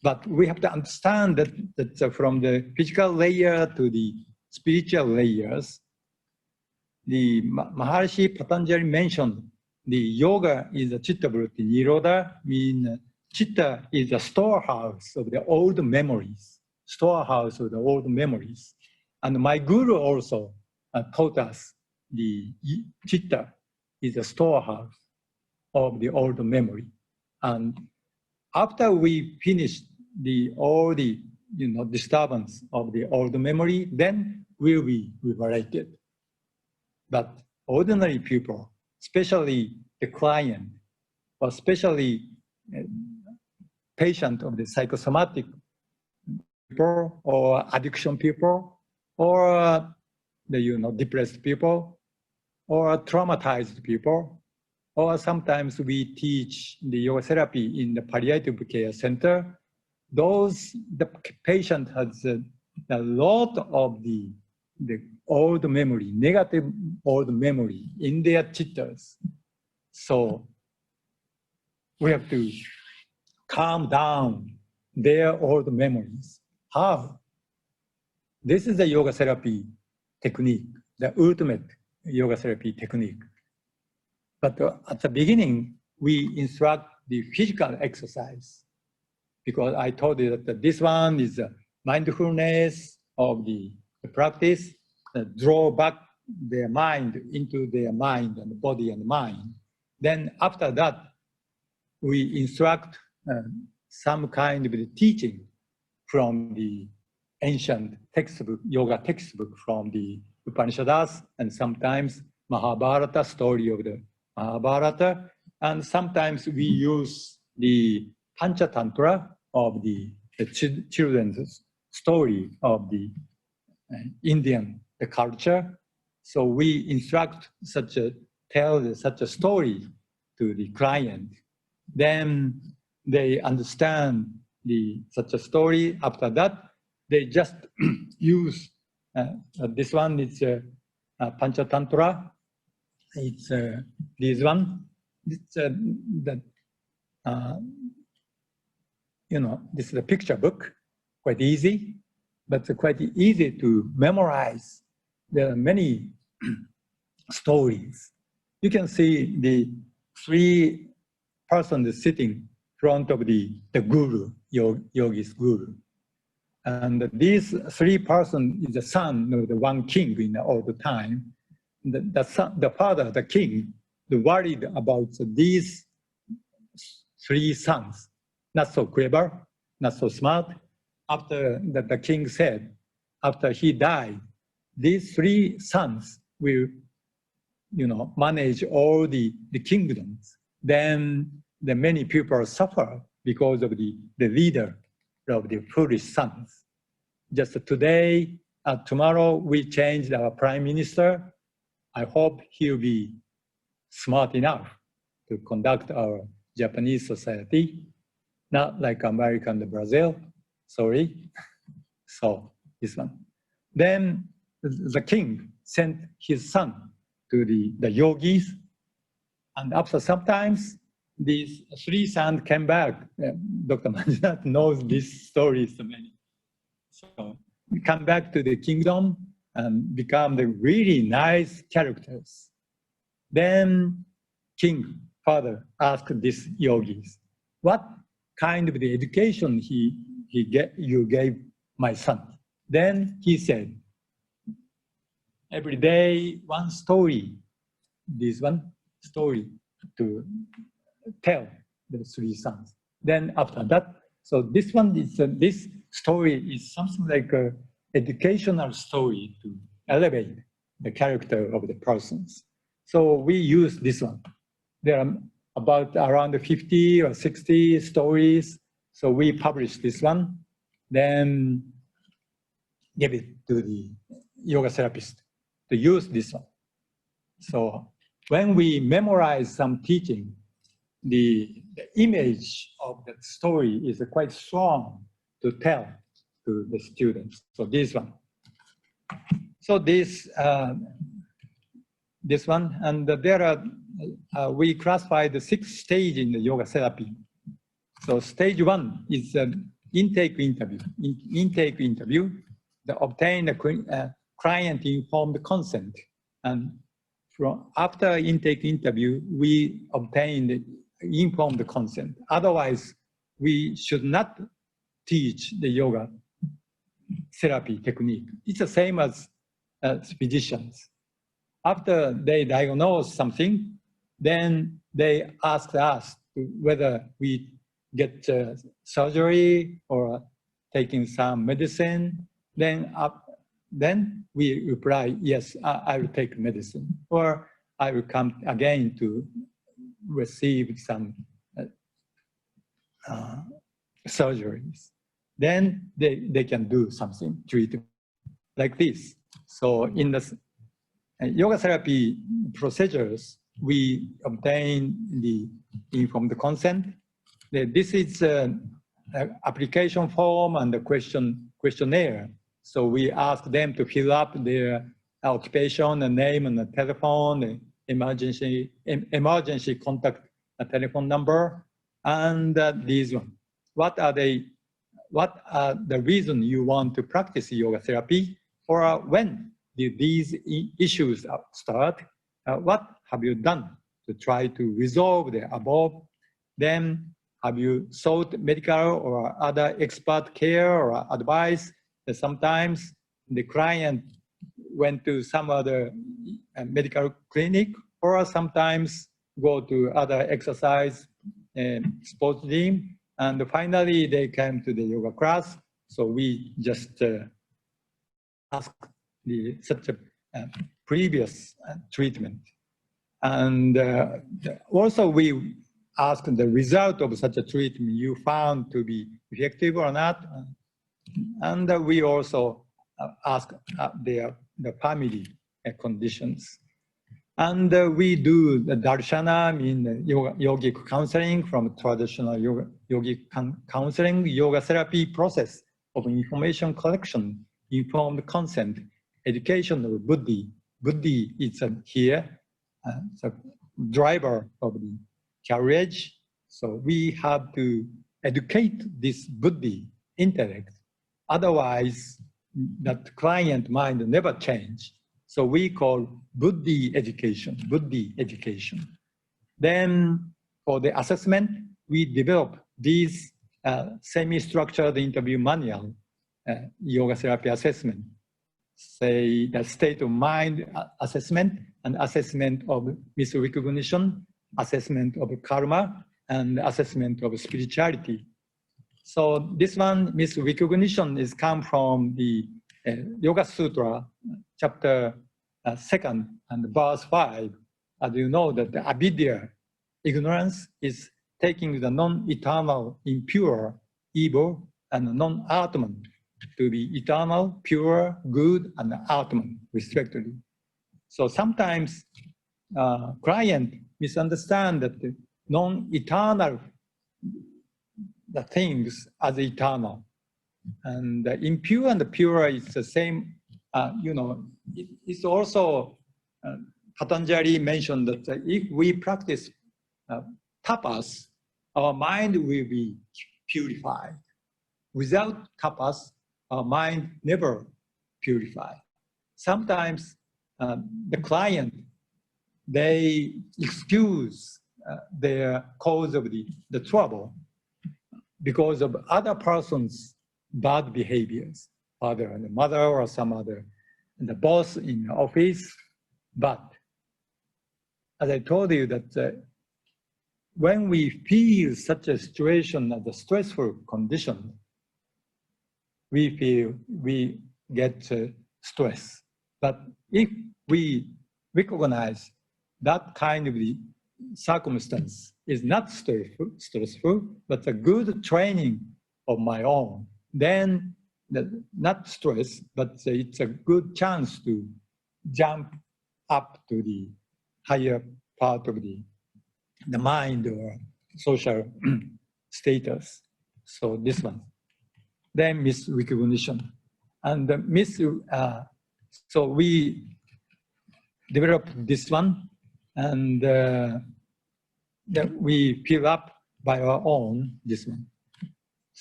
But we have to understand that from the physical layer to the spiritual layers, the Maharishi Patanjali mentioned the yoga is a chitta vritti nirodha, mean chitta is a storehouse of the old memories, storehouse of the old memories. And my guru also taught us the chitta is a storehouse of the old memory. And after we finish all the disturbance of the old memory, then we'll be liberated. But ordinary people, especially the client, or especially patient of the psychosomatic people, or addiction people, or the depressed people, or traumatized people, or sometimes we teach the yoga therapy in the palliative care center. The patient has a lot of the old memory, negative old memory in their chittas. So we have to calm down their old memories. How? This is the yoga therapy technique, the ultimate yoga therapy technique. But at the beginning, we instruct the physical exercise, because I told you that this one is mindfulness of the practice, draw back their mind into their mind and body and mind. Then after that, we instruct some kind of the teaching from the ancient textbook, yoga textbook from the Upanishads, and sometimes Mahabharata, story of the Mahabharata, and sometimes we use the Panchatantra of the children's story of the Indian culture. So we instruct tell such a story to the client. Then they understand such a story. After that, they just use this one. It's Panchatantra. It's this one. It's this is a picture book, quite easy, but quite easy to memorize. There are many stories. You can see the 3 persons sitting in front of the guru, yogi's guru. And these 3 persons is the son of the one king in all the time. The father, the king, worried about these 3 sons, not so clever, not so smart. After the king said, after he died, these 3 sons will, manage all the kingdoms. Then the many people suffer because of the leader of the foolish sons. Just today, tomorrow, we changed our prime minister. I hope he'll be smart enough to conduct our Japanese society, not like America and Brazil, sorry. So this one. Then the king sent his son to the yogis, and after sometimes these 3 sons came back. Dr. Manjunath knows this story so many. So we come back to the kingdom and become the really nice characters. Then king father asked these yogis, what kind of the education you gave my son? Then he said, every day 1 story, this one story to tell the 3 sons. Then after that, so this one is this story is something like an educational story to elevate the character of the persons. So we use this one. There are about around 50 or 60 stories. So we publish this one, then give it to the yoga therapist to use this one. So when we memorize some teaching, the image of that story is quite strong to tell to the students. So this one. So this one, and there are, we classify the 6 stages in the yoga therapy. So stage 1 is intake interview. Intake interview, to obtain a client-informed consent. And after intake interview, we obtained informed consent. Otherwise, we should not teach the yoga therapy technique. It's the same as physicians. After they diagnose something, then they ask us whether we get surgery or taking some medicine. Then we reply, yes, I will take medicine, or I will come again to receive some surgeries. Then they can do something, treatment like this. So in the yoga therapy procedures, we obtain the informed consent. This is an application form and the questionnaire. So we ask them to fill up their occupation, the name and the telephone, the emergency contact telephone number, and these one. What are the reason you want to practice yoga therapy, or when did these issues start? What have you done to try to resolve the above? Then have you sought medical or other expert care or advice? Sometimes the client went to some other medical clinic, or sometimes go to other exercise sports gym, and finally they came to the yoga class. So we just ask such a previous treatment, and also we ask the result of such a treatment you found to be effective or not. And we also ask the family conditions. And we do the darshana, yogic counseling, from traditional yogic counseling, yoga therapy process of information collection, informed consent, education of buddhi. Buddhi is here, the driver of the carriage. So we have to educate this buddhi, intellect. Otherwise, that client mind never change. So we call buddhi education, buddhi education. Then for the assessment, we develop these semi-structured interview manual, yoga therapy assessment. Say the state of mind assessment, and assessment of misrecognition, assessment of karma, and assessment of spirituality. So this one, misrecognition, is come from the Yoga Sutra, chapter 2 and verse 5. As you know, that the avidya, ignorance, is taking the non-eternal, impure, evil, and non-atman to be eternal, pure, good, and atman, respectively. So sometimes client misunderstand that the non-eternal the things as eternal, and the impure and the pure is the same. It's also Patanjali mentioned that if we practice tapas, our mind will be purified. Without tapas, our mind never purified. Sometimes the client, they excuse their cause of the trouble because of other person's bad behaviors, father and the mother or some other, and the boss in the office. But as I told you that when we feel such a situation as a stressful condition, we get stress. But if we recognize that kind of circumstance is not stressful, but a good training of my own, then not stress, but it's a good chance to jump up to the higher part of the mind or social status. So this one. Then misrecognition. And so we developed this one, and that we fill up by our own, this one.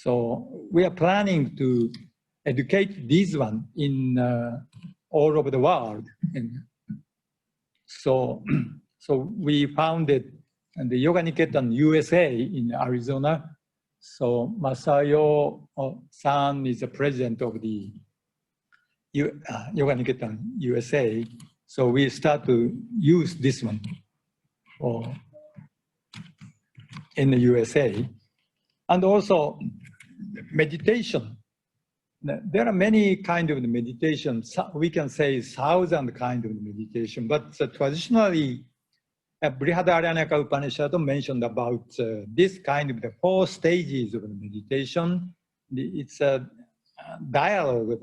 So we are planning to educate this one in all over the world. And so, so we founded the Yoga Niketan USA in Arizona. So Masayo-san is the president of the Yoga Niketan USA. So we start to use this one in the USA. And also meditation. There are many kinds of meditation. We can say 1,000 kinds of meditation, but traditionally, Brihadaranyaka Upanishad mentioned about this kind of the 4 stages of meditation. It's a dialogue,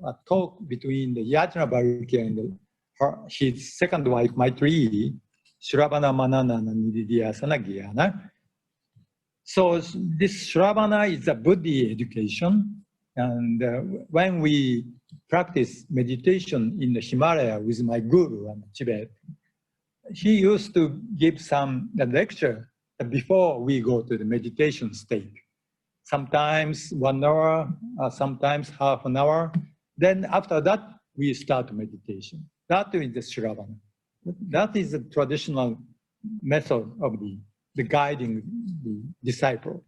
a talk between the Yajnavalkya and his second wife, Maitreyi, Shravana, Manana, and Nididhyasana, Jnana. So this Shravana is a Buddhi education. And when we practice meditation in the Himalaya with my guru in Tibet, he used to give some lecture before we go to the meditation state. Sometimes 1 hour, sometimes half an hour. Then after that, we start meditation. That is the Shravana. That is the traditional method of the guiding the disciple.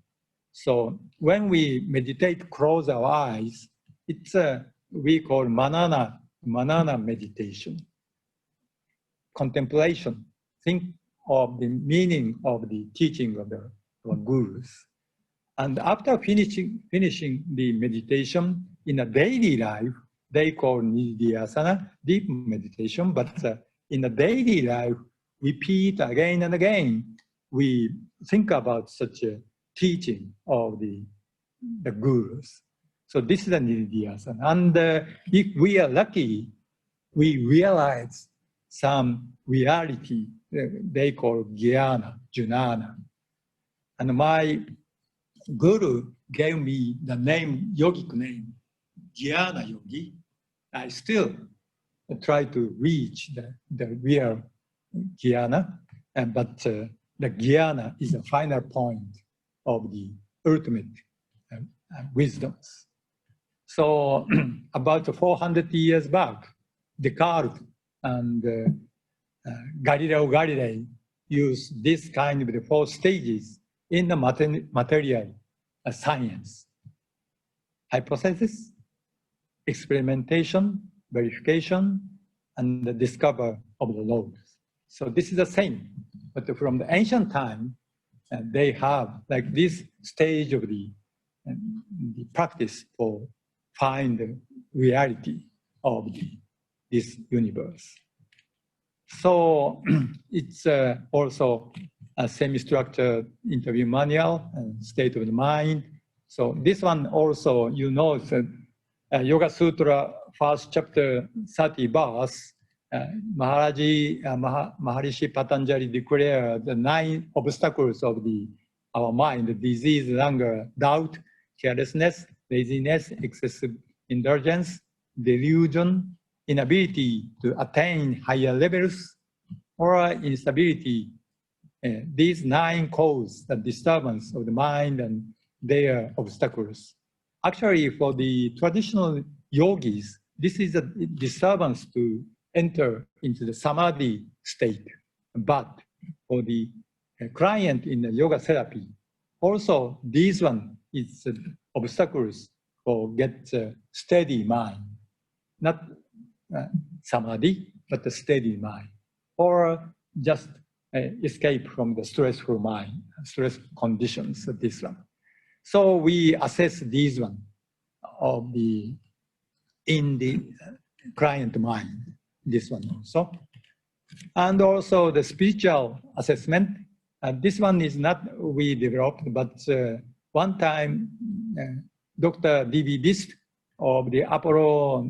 So when we meditate, close our eyes, it's we call manana meditation. Contemplation, think of the meaning of the teaching of the gurus. And after finishing the meditation in a daily life, they call nididhyasana, deep meditation, but in a daily life, repeat again and again, we think about such a teaching of the gurus. So this is the nididhyasana. And if we are lucky, we realize some reality they call jnana, jnana. And my guru gave me the name, yogic name, Jnana Yogi. I still try to reach the real jnana, but the jnana is the final point of the ultimate wisdoms. So about 400 years back, Descartes and Galileo Galilei used this kind of the 4 stages in the material science. Hypothesis, experimentation, verification, and the discovery of the laws. So this is the same, but from the ancient time, they have like this stage of the practice for find the reality of this universe. So it's also a semi-structured interview manual and state of the mind. So this one also, you know, Yoga Sutra, first chapter, 30 verse, Maharishi Patanjali declared the 9 obstacles of our mind: disease, anger, doubt, carelessness, laziness, excessive indulgence, delusion, inability to attain higher levels, or instability. These 9 cause the disturbance of the mind and their obstacles. Actually, for the traditional yogis, this is a disturbance to enter into the samadhi state. But for the client in the yoga therapy, also this one is obstacles for get a steady mind, not samadhi, but a steady mind, or just escape from the stressful mind, stress conditions of this one. So we assess these one of in the client mind, this one also. And also the spiritual assessment. This one is not we developed, but one time Dr. D.B. Bist of the Apollo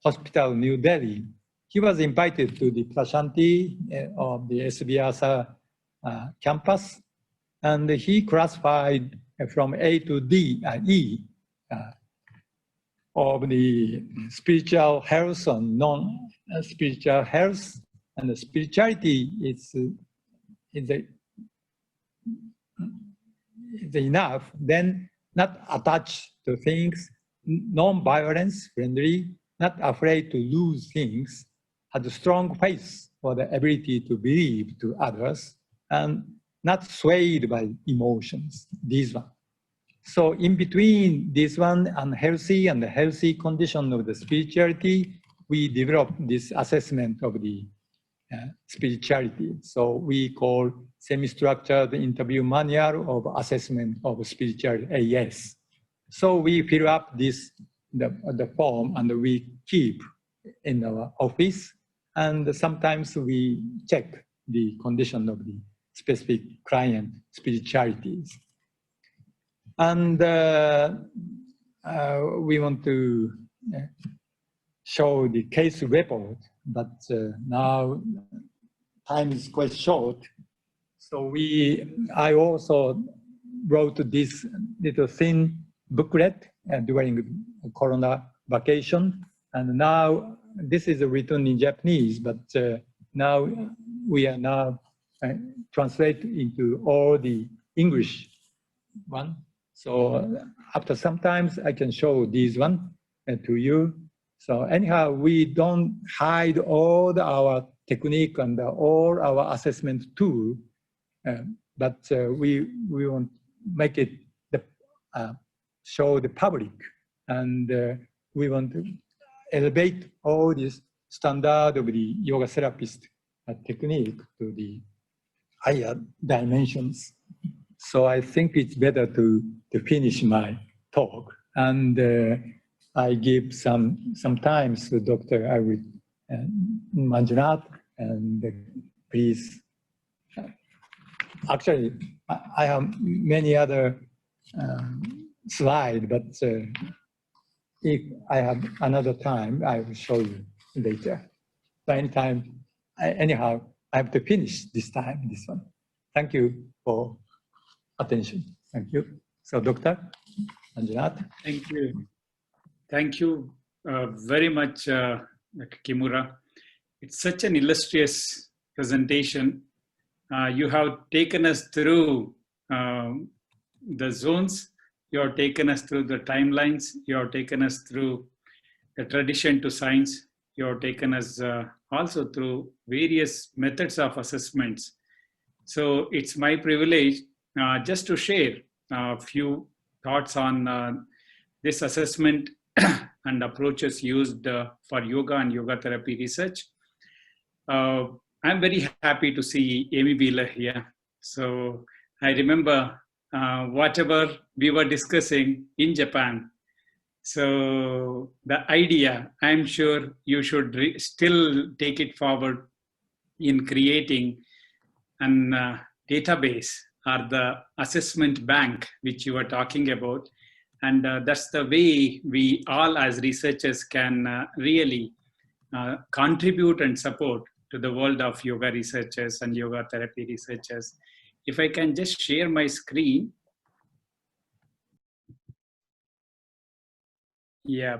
Hospital, New Delhi, he was invited to the Prashanti of the SBSA campus, and he classified from A to D, E of the spiritual health and non-spiritual health, and the spirituality is enough. Then not attached to things, non-violence friendly, not afraid to lose things, had a strong faith for the ability to believe to others, and not swayed by emotions, these one. So in between this one and the healthy condition of the spirituality, we developed this assessment of the spirituality. So we call semi-structured interview manual of assessment of spirituality, AS. So we fill up this, the form, and we keep in our office. And sometimes we check the condition of the specific client spiritualities. And we want to show the case report, but now time is quite short. So I also wrote this little thin booklet during Corona vacation. And now this is written in Japanese, but now we are now translate into all the English one. So after some times I can show these one to you. So anyhow, we don't hide all our technique and all our assessment tool, but we want to make it show the public, and we want to elevate all this standard of the yoga therapist technique to the higher dimensions. So I think it's better to finish my talk, and I give some time to Dr. Arvid Manjunath, and please. Actually, I have many other slides, but if I have another time, I will show you later. But anyhow, I have to finish this time, this one. Thank you for attention. Thank you. So, Dr. Manjunath. Thank you. Thank you very much, Dr. Kimura. It's such an illustrious presentation. You have taken us through the zones, you have taken us through the timelines, you have taken us through the tradition to science, you have taken us also through various methods of assessments. So it's my privilege just to share a few thoughts on this assessment and approaches used for yoga and yoga therapy research. I'm very happy to see Amy Wheeler here. So I remember whatever we were discussing in Japan. So the idea, I'm sure you should still take it forward in creating an database or the assessment bank, which you were talking about. And that's the way we all as researchers can really contribute and support to the world of yoga researchers and yoga therapy researchers. If I can just share my screen. Yeah.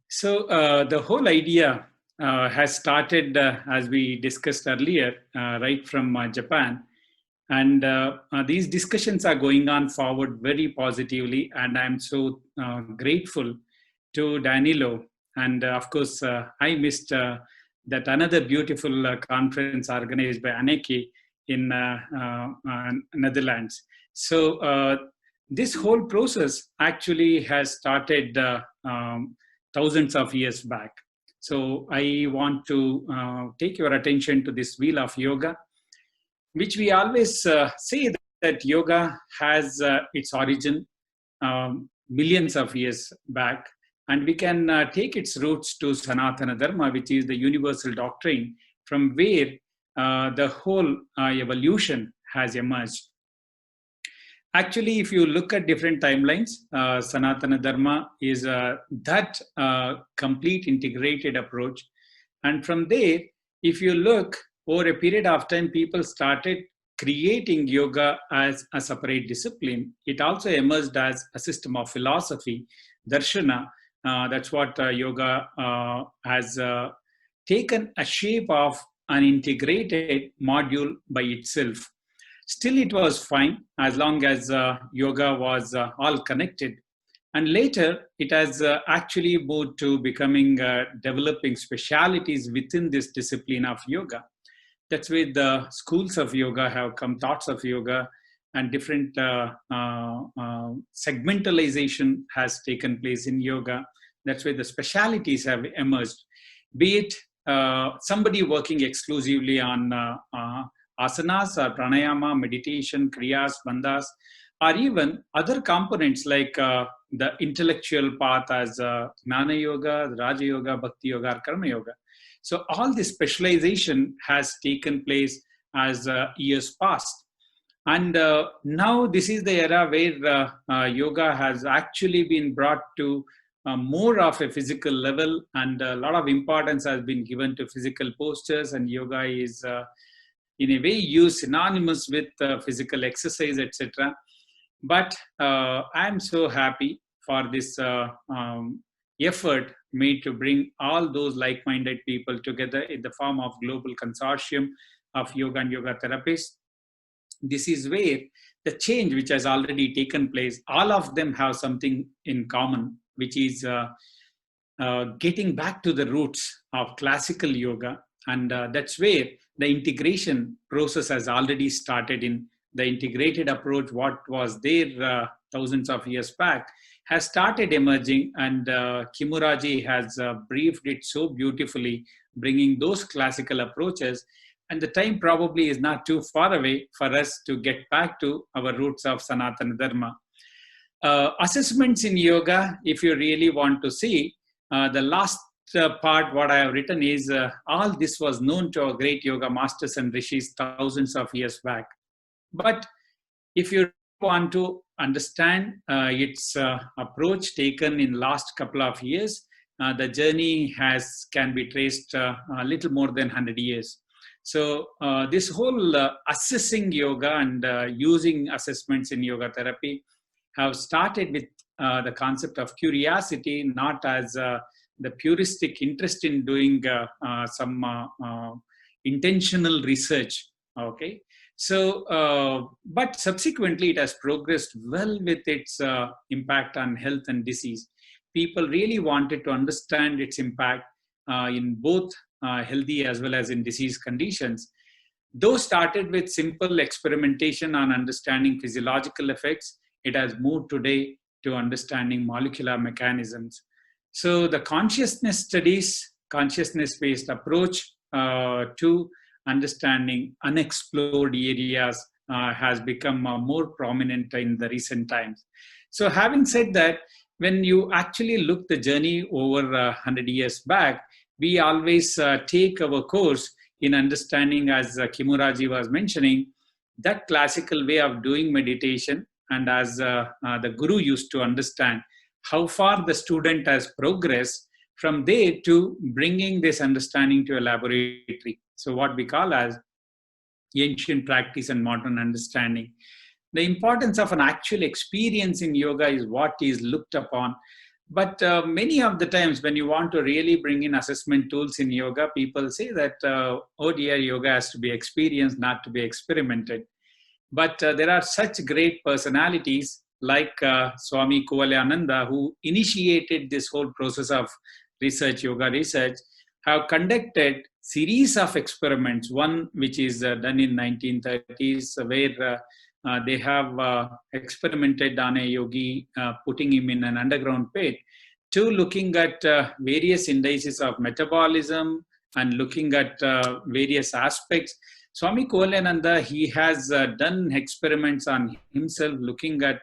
So the whole idea has started, as we discussed earlier, right from Japan. And these discussions are going on forward very positively. And I'm so grateful to Danilo. And of course, I missed that another beautiful conference organized by Anneke in Netherlands. So this whole process actually has started thousands of years back. So I want to take your attention to this wheel of yoga, which we always say that yoga has its origin millions of years back. And we can take its roots to Sanatana Dharma, which is the universal doctrine from where the whole evolution has emerged. Actually, if you look at different timelines, Sanatana Dharma is that complete integrated approach. And from there, if you look over a period of time, people started creating yoga as a separate discipline. It also emerged as a system of philosophy, darshana. That's what yoga has taken a shape of an integrated module by itself. Still, it was fine as long as yoga was all connected. And later, it has actually moved to becoming developing specialities within this discipline of yoga. That's why the schools of yoga have come, thoughts of yoga, and different segmentalization has taken place in yoga. That's why the specialities have emerged, be it somebody working exclusively on asanas or pranayama, meditation, kriyas, bandhas, or even other components like the intellectual path as Jnana Yoga, Raja Yoga, Bhakti Yoga, or Karma Yoga. So all this specialization has taken place as years passed. And now this is the era where yoga has actually been brought to more of a physical level, and a lot of importance has been given to physical postures, and yoga is in a way used synonymous with physical exercise, etc. But I'm so happy for this effort made to bring all those like-minded people together in the form of global consortium of yoga and yoga therapists. This is where the change which has already taken place, all of them have something in common, which is getting back to the roots of classical yoga. And that's where the integration process has already started. In the integrated approach, what was there thousands of years back, has started emerging, and Kimuraji has briefed it so beautifully, bringing those classical approaches. And the time probably is not too far away for us to get back to our roots of Sanatana Dharma. Assessments in yoga, if you really want to see, the last part what I have written is all this was known to our great yoga masters and rishis thousands of years back. But if you want to understand its approach taken in last couple of years, the journey can be traced a little more than 100 years. So this whole assessing yoga and using assessments in yoga therapy have started with the concept of curiosity, not as the puristic interest in doing some intentional research. Okay. So, but subsequently it has progressed well with its impact on health and disease. People really wanted to understand its impact in both healthy as well as in disease conditions. Though started with simple experimentation on understanding physiological effects, it has moved today to understanding molecular mechanisms. So the consciousness studies, consciousness-based approach to understanding unexplored areas has become more prominent in the recent times. So having said that, when you actually look the journey over 100 years back, we always take our course in understanding, as Kimuraji was mentioning, that classical way of doing meditation, and as the guru used to understand how far the student has progressed from there to bringing this understanding to a laboratory. So what we call as ancient practice and modern understanding. The importance of an actual experience in yoga is what is looked upon. But many of the times when you want to really bring in assessment tools in yoga, people say that, oh dear, yoga has to be experienced, not to be experimented. But there are such great personalities like Swami Kuvalyananda, who initiated this whole process of research, yoga research, have conducted series of experiments. One which is done in 1930s, where they have experimented on a yogi, putting him in an underground pit, to looking at various indices of metabolism and looking at various aspects. Swami Kuvalyananda, he has done experiments on himself, looking at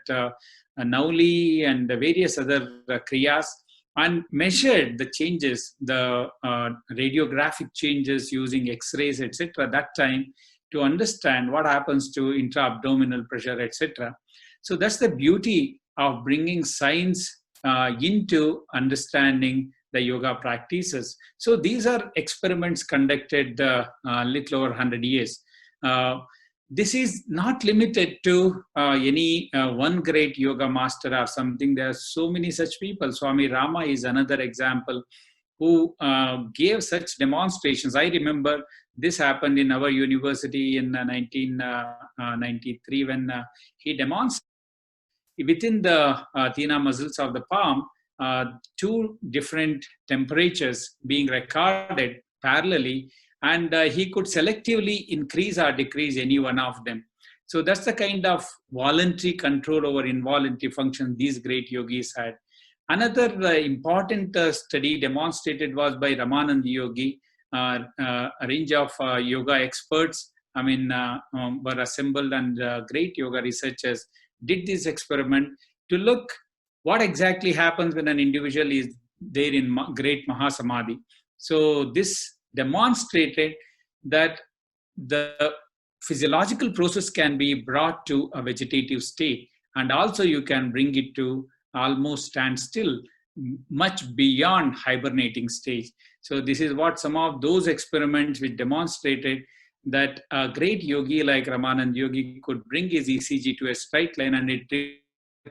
Nauli and various other kriyas, and measured the changes, the radiographic changes using X-rays, etc. that time, to understand what happens to intra-abdominal pressure, etc. So that's the beauty of bringing science into understanding the yoga practices. So these are experiments conducted a little over 100 years. This is not limited to any one great yoga master or something. There are so many such people. Swami Rama is another example who gave such demonstrations. I remember This happened in our university in 1993 when he demonstrated within the thenar muscles of the palm, two different temperatures being recorded parallelly, and he could selectively increase or decrease any one of them. So that's the kind of voluntary control over involuntary function these great yogis had. Another important study demonstrated was by Ramanand Yogi. A range of yoga experts, were assembled, and great yoga researchers did this experiment to look what exactly happens when an individual is there in great Mahasamadhi. So this demonstrated that the physiological process can be brought to a vegetative state, and also you can bring it to almost stand still, much beyond hibernating stage. So this is what some of those experiments which demonstrated that a great yogi like Ramanand Yogi could bring his ECG to a straight line, and it did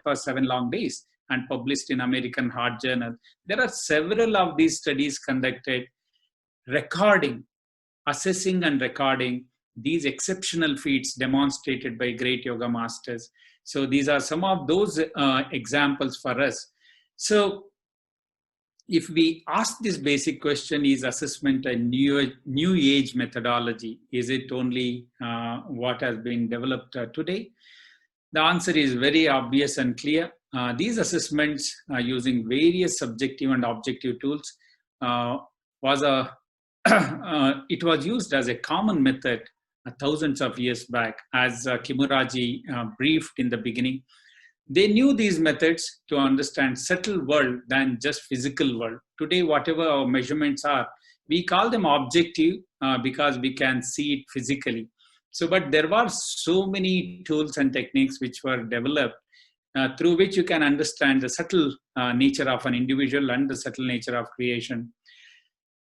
for 7 long days, and published in American Heart Journal. There are several of these studies conducted, recording, assessing and recording these exceptional feats demonstrated by great yoga masters. So these are some of those examples for us. So if we ask this basic question, is assessment a new age methodology? Is it only what has been developed today? The answer is very obvious and clear. These assessments using various subjective and objective tools it was used as a common method thousands of years back, as Kimuraji briefed in the beginning. They knew these methods to understand subtle world than just physical world. Today, whatever our measurements are, we call them objective because we can see it physically. So, but there were so many tools and techniques which were developed through which you can understand the subtle nature of an individual and the subtle nature of creation.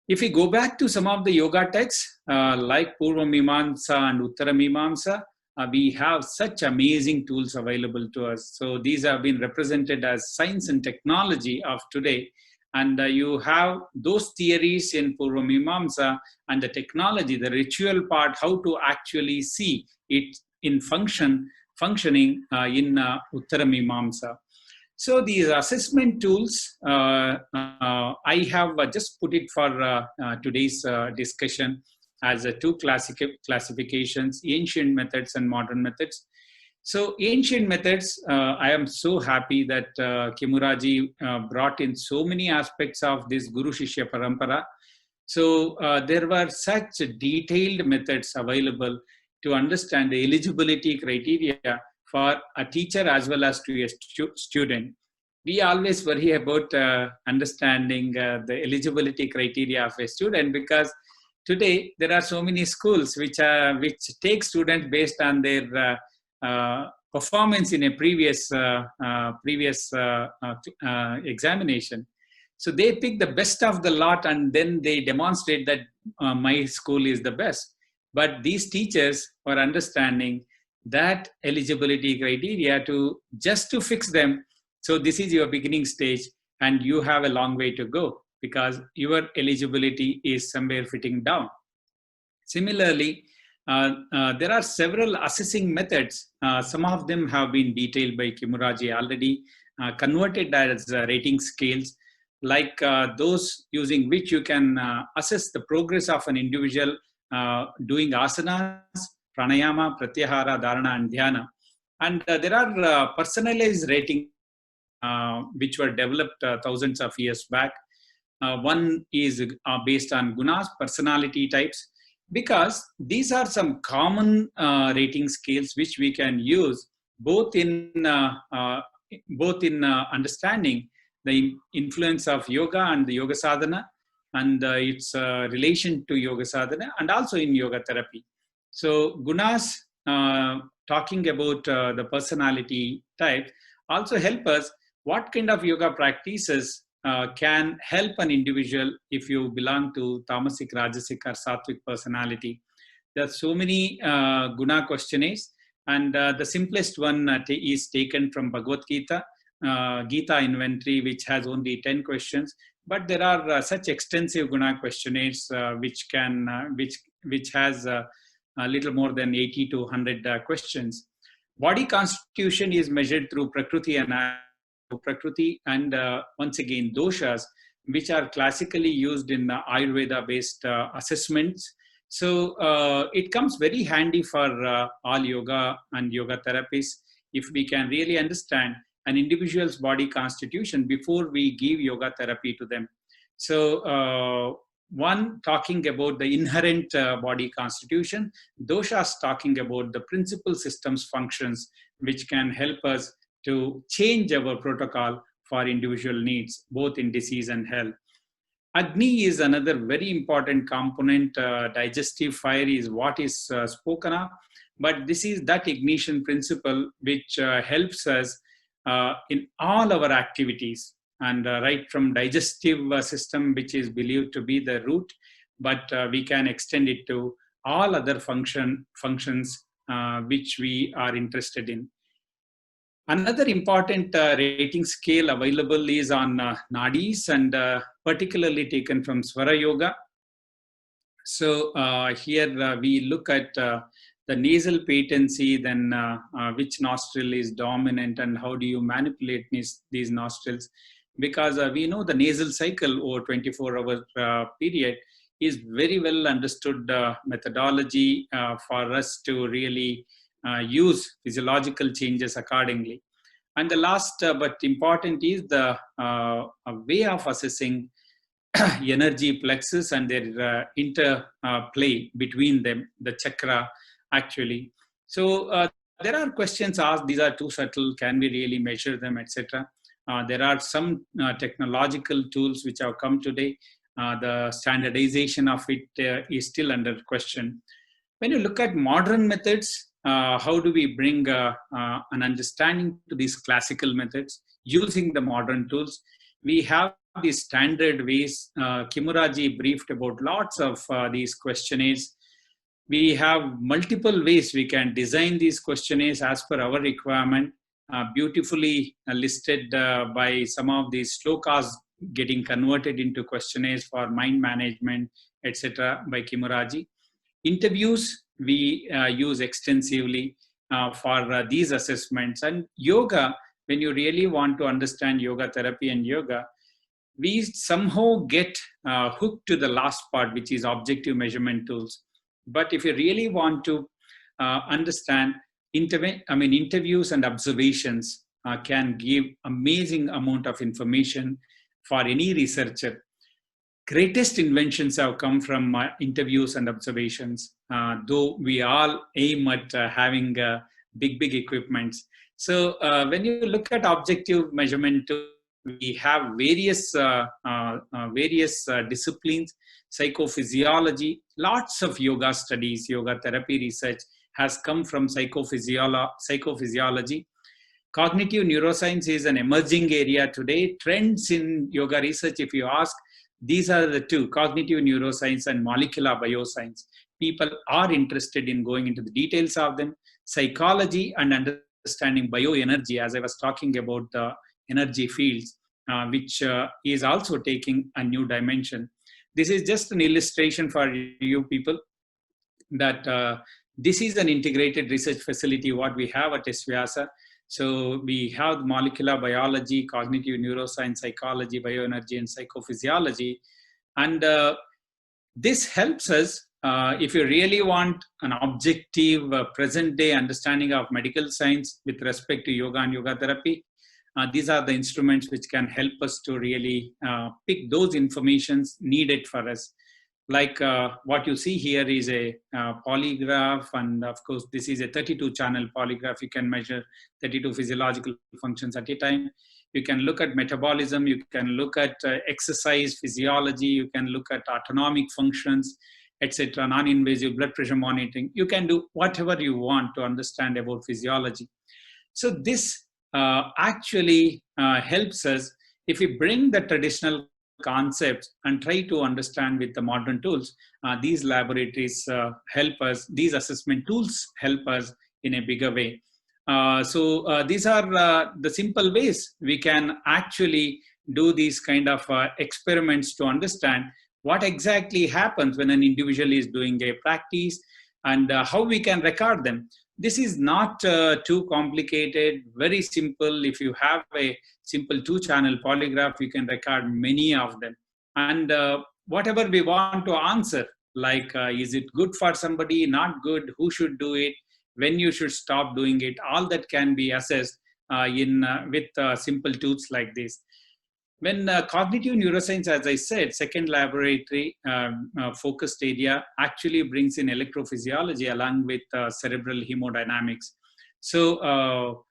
If we go back to some of the yoga texts like Purva Mimamsa and Uttara Mimamsa, we have such amazing tools available to us. So these have been represented as science and technology of today. And you have those theories in Purva Mimamsa, and the technology, the ritual part, how to actually see it in functioning in Uttara Mimamsa. So these assessment tools, I have just put it for today's discussion as two classifications, ancient methods and modern methods. So ancient methods, I am so happy that Kimuraji brought in so many aspects of this Guru Shishya Parampara. So there were such detailed methods available to understand the eligibility criteria for a teacher as well as to a student. We always worry about understanding the eligibility criteria of a student, because today there are so many schools which take students based on their performance in a previous examination. So they pick the best of the lot, and then they demonstrate that my school is the best. But these teachers are understanding that eligibility criteria just to fix them. So this is your beginning stage, and you have a long way to go because your eligibility is somewhere fitting down. Similarly, there are several assessing methods. Some of them have been detailed by Kimuraji already, converted as rating scales, like those using which you can assess the progress of an individual doing asanas, pranayama, pratyahara, dharana, and dhyana. And there are personalized ratings which were developed thousands of years back. One is based on gunas, personality types, because these are some common rating scales which we can use both in understanding the influence of yoga and the yoga sadhana and its relation to yoga sadhana, and also in yoga therapy. So gunas, talking about the personality type, also help us what kind of yoga practices can help an individual if you belong to tamasic, rajasic, or sattvic personality. There are so many guna questionnaires, and the simplest one is taken from Bhagavad Gita, Gita inventory, which has only 10 questions. But there are such extensive guna questionnaires which which has a little more than 80 to 100 questions. Body constitution is measured through Prakriti and once again doshas, which are classically used in Ayurveda-based assessments. So it comes very handy for all yoga and yoga therapists if we can really understand an individual's body constitution before we give yoga therapy to them. So one talking about the inherent body constitution, doshas talking about the principal systems functions which can help us to change our protocol for individual needs, both in disease and health. Agni is another very important component. Digestive fire is what is spoken of, but this is that ignition principle which helps us in all our activities, and right from digestive system, which is believed to be the root, but we can extend it to all other functions which we are interested in. Another important rating scale available is on nadis, and particularly taken from Swara Yoga. So here we look at the nasal patency, then which nostril is dominant and how do you manipulate these nostrils. Because we know the nasal cycle over 24-hour period is very well understood methodology for us to really use physiological changes accordingly. And the last but important is the way of assessing energy plexus and their interplay between them, the chakra actually. So there are questions asked, these are too subtle, can we really measure them, etc. There are some technological tools which have come today. The standardization of it is still under question. When you look at modern methods, how do we bring an understanding to these classical methods using the modern tools? We have these standard ways. Kimuraji briefed about lots of these questionnaires. We have multiple ways we can design these questionnaires as per our requirement, beautifully listed by some of these shlokas getting converted into questionnaires for mind management, etc. by Kimuraji. Interviews we use extensively for these assessments. And yoga, when you really want to understand yoga therapy and yoga, we somehow get hooked to the last part, which is objective measurement tools. But if you really want to understand, interviews and observations can give amazing amount of information for any researcher. Greatest inventions have come from interviews and observations, though we all aim at having big equipments. So when you look at objective measurement, we have various disciplines, psychophysiology, lots of yoga studies, yoga therapy research has come from psychophysiology. Cognitive neuroscience is an emerging area today. Trends in yoga research, if you ask, these are the two, cognitive neuroscience and molecular bioscience. People are interested in going into the details of them. Psychology and understanding bioenergy, as I was talking about the energy fields, which is also taking a new dimension. This is just an illustration for you people that this is an integrated research facility, what we have at SVYASA. So we have molecular biology, cognitive neuroscience, psychology, bioenergy, and psychophysiology. And this helps us, if you really want an objective, present-day understanding of medical science with respect to yoga and yoga therapy, these are the instruments which can help us to really pick those informations needed for us. Like what you see here is a polygraph, and of course this is a 32-channel polygraph. You can measure 32 physiological functions at a time. You can look at metabolism, you can look at exercise physiology, you can look at autonomic functions, etc., non-invasive blood pressure monitoring. You can do whatever you want to understand about physiology. So this actually helps us if we bring the traditional concepts and try to understand with the modern tools. These laboratories help us, these assessment tools help us in a bigger way. So these are the simple ways we can actually do these kind of experiments to understand what exactly happens when an individual is doing a practice, and how we can record them. This is not too complicated, very simple. If you have a simple 2-channel polygraph, you can record many of them. And whatever we want to answer, like is it good for somebody, not good, who should do it, when you should stop doing it, all that can be assessed with simple tools like this. When cognitive neuroscience, as I said, second laboratory focused area actually brings in electrophysiology along with cerebral hemodynamics. So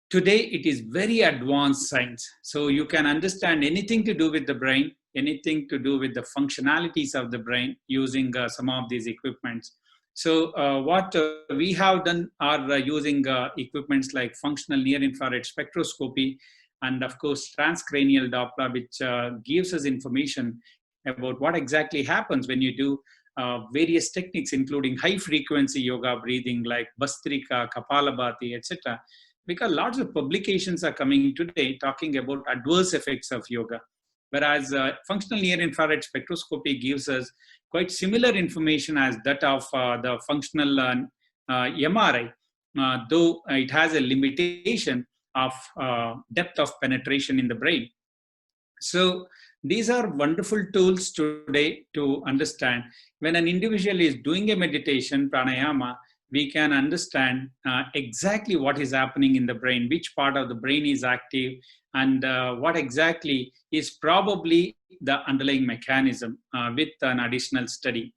today it is very advanced science. So you can understand anything to do with the brain, anything to do with the functionalities of the brain using some of these equipments. So what we have done are using equipments like functional near-infrared spectroscopy, and of course transcranial Doppler, which gives us information about what exactly happens when you do various techniques, including high-frequency yoga breathing like Bastrika, Kapalabhati, etc. Because lots of publications are coming today talking about adverse effects of yoga, whereas functional near-infrared spectroscopy gives us quite similar information as that of the functional MRI, though it has a limitation of depth of penetration in the brain. So these are wonderful tools today to understand. When an individual is doing a meditation, pranayama, we can understand exactly what is happening in the brain, which part of the brain is active, and what exactly is probably the underlying mechanism with an additional study.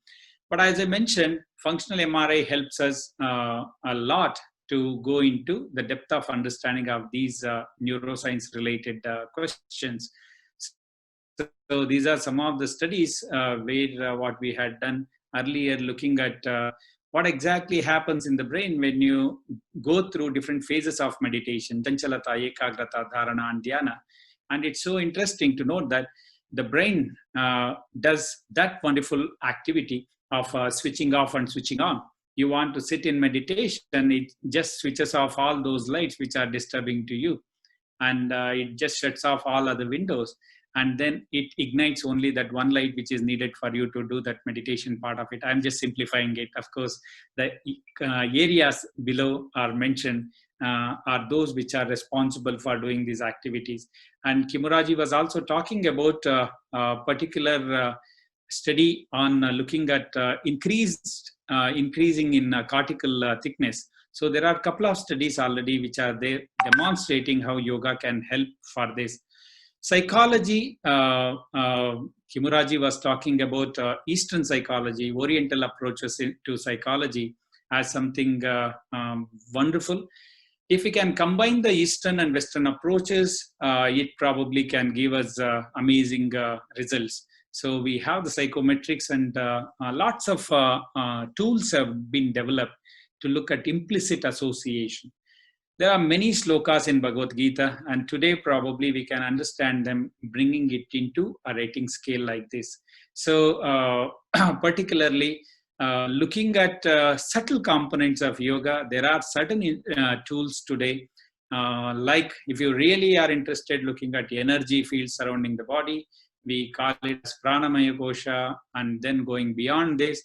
But as I mentioned, functional MRI helps us a lot to go into the depth of understanding of these neuroscience related questions. So these are some of the studies where what we had done earlier, looking at what exactly happens in the brain when you go through different phases of meditation, Chanchalata, Ekagrata, Dharana, and Dhyana. And it's so interesting to note that the brain does that wonderful activity of switching off and switching on. You want to sit in meditation, it just switches off all those lights which are disturbing to you. And it just shuts off all other windows. And then it ignites only that one light which is needed for you to do that meditation part of it. I'm just simplifying it. Of course, the areas below are mentioned are those which are responsible for doing these activities. And Kimuraji was also talking about a particular study on looking at increasing in cortical thickness. So there are a couple of studies already which are there demonstrating how yoga can help for this. Psychology, Kimuraji was talking about Eastern psychology, Oriental approaches to psychology as something wonderful. If we can combine the Eastern and Western approaches, it probably can give us amazing results. So we have the psychometrics, and lots of tools have been developed to look at implicit association. There are many slokas in Bhagavad Gita, and today probably we can understand them, bringing it into a rating scale like this. So particularly looking at subtle components of yoga, there are certain tools today, like if you really are interested looking at energy fields surrounding the body, we call it as Pranamaya Kosha, and then going beyond this,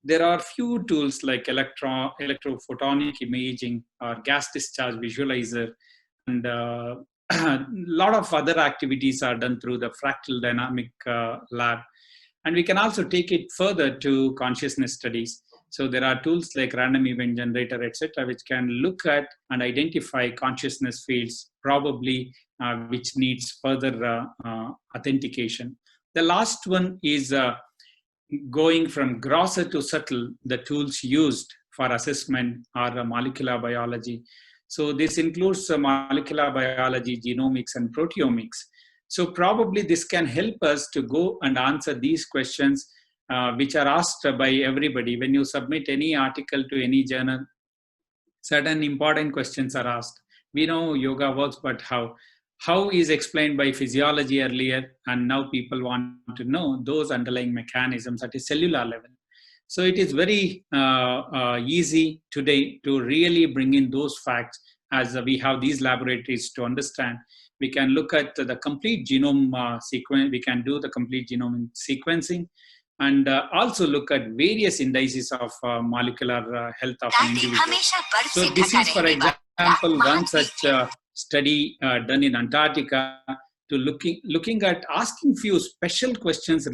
there are few tools like electrophotonic imaging or gas discharge visualizer, and a lot of other activities are done through the fractal dynamic lab. And we can also take it further to consciousness studies. So there are tools like random event generator, etc., which can look at and identify consciousness fields, probably which needs further authentication. The last one is going from grosser to subtle, the tools used for assessment are molecular biology. So this includes molecular biology, genomics, and proteomics. So probably this can help us to go and answer these questions which are asked by everybody. When you submit any article to any journal, certain important questions are asked. We know yoga works, but how? How is explained by physiology earlier, and now people want to know those underlying mechanisms at a cellular level. So it is very easy today to really bring in those facts, as we have these laboratories to understand. We can look at the complete genome sequence. We can do the complete genome sequencing, and also look at various indices of molecular health of an individual. So this is, for example, one such study done in Antarctica, to looking at asking few special questions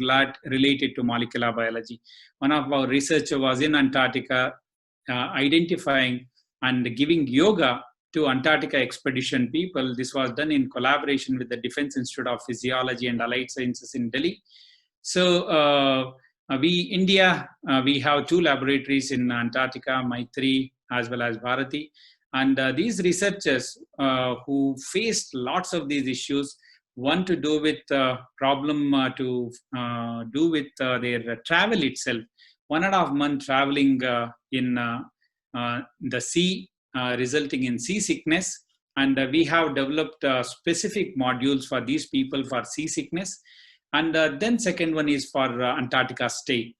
related to molecular biology. One of our researchers was in Antarctica identifying and giving yoga to Antarctica expedition people. This was done in collaboration with the Defense Institute of Physiology and Allied Sciences in Delhi. So India, we have 2 laboratories in Antarctica, Maitri as well as Bharati. And these researchers who faced lots of these issues, one to do with problem to do with their travel itself. 1.5 months traveling in the sea, resulting in seasickness. And we have developed specific modules for these people for seasickness. And then second one is for Antarctica stay.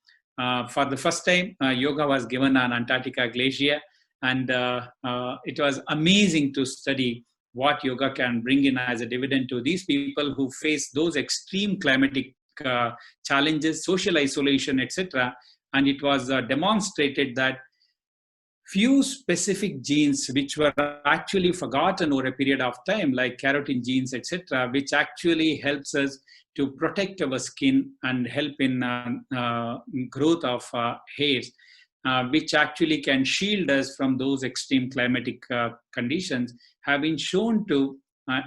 For the first time, yoga was given on Antarctica glacier. And it was amazing to study what yoga can bring in as a dividend to these people who face those extreme climatic challenges, social isolation, etc. And it was demonstrated that few specific genes which were actually forgotten over a period of time, like carotene genes, etc., which actually helps us to protect our skin and help in growth of hairs, which actually can shield us from those extreme climatic conditions, have been shown to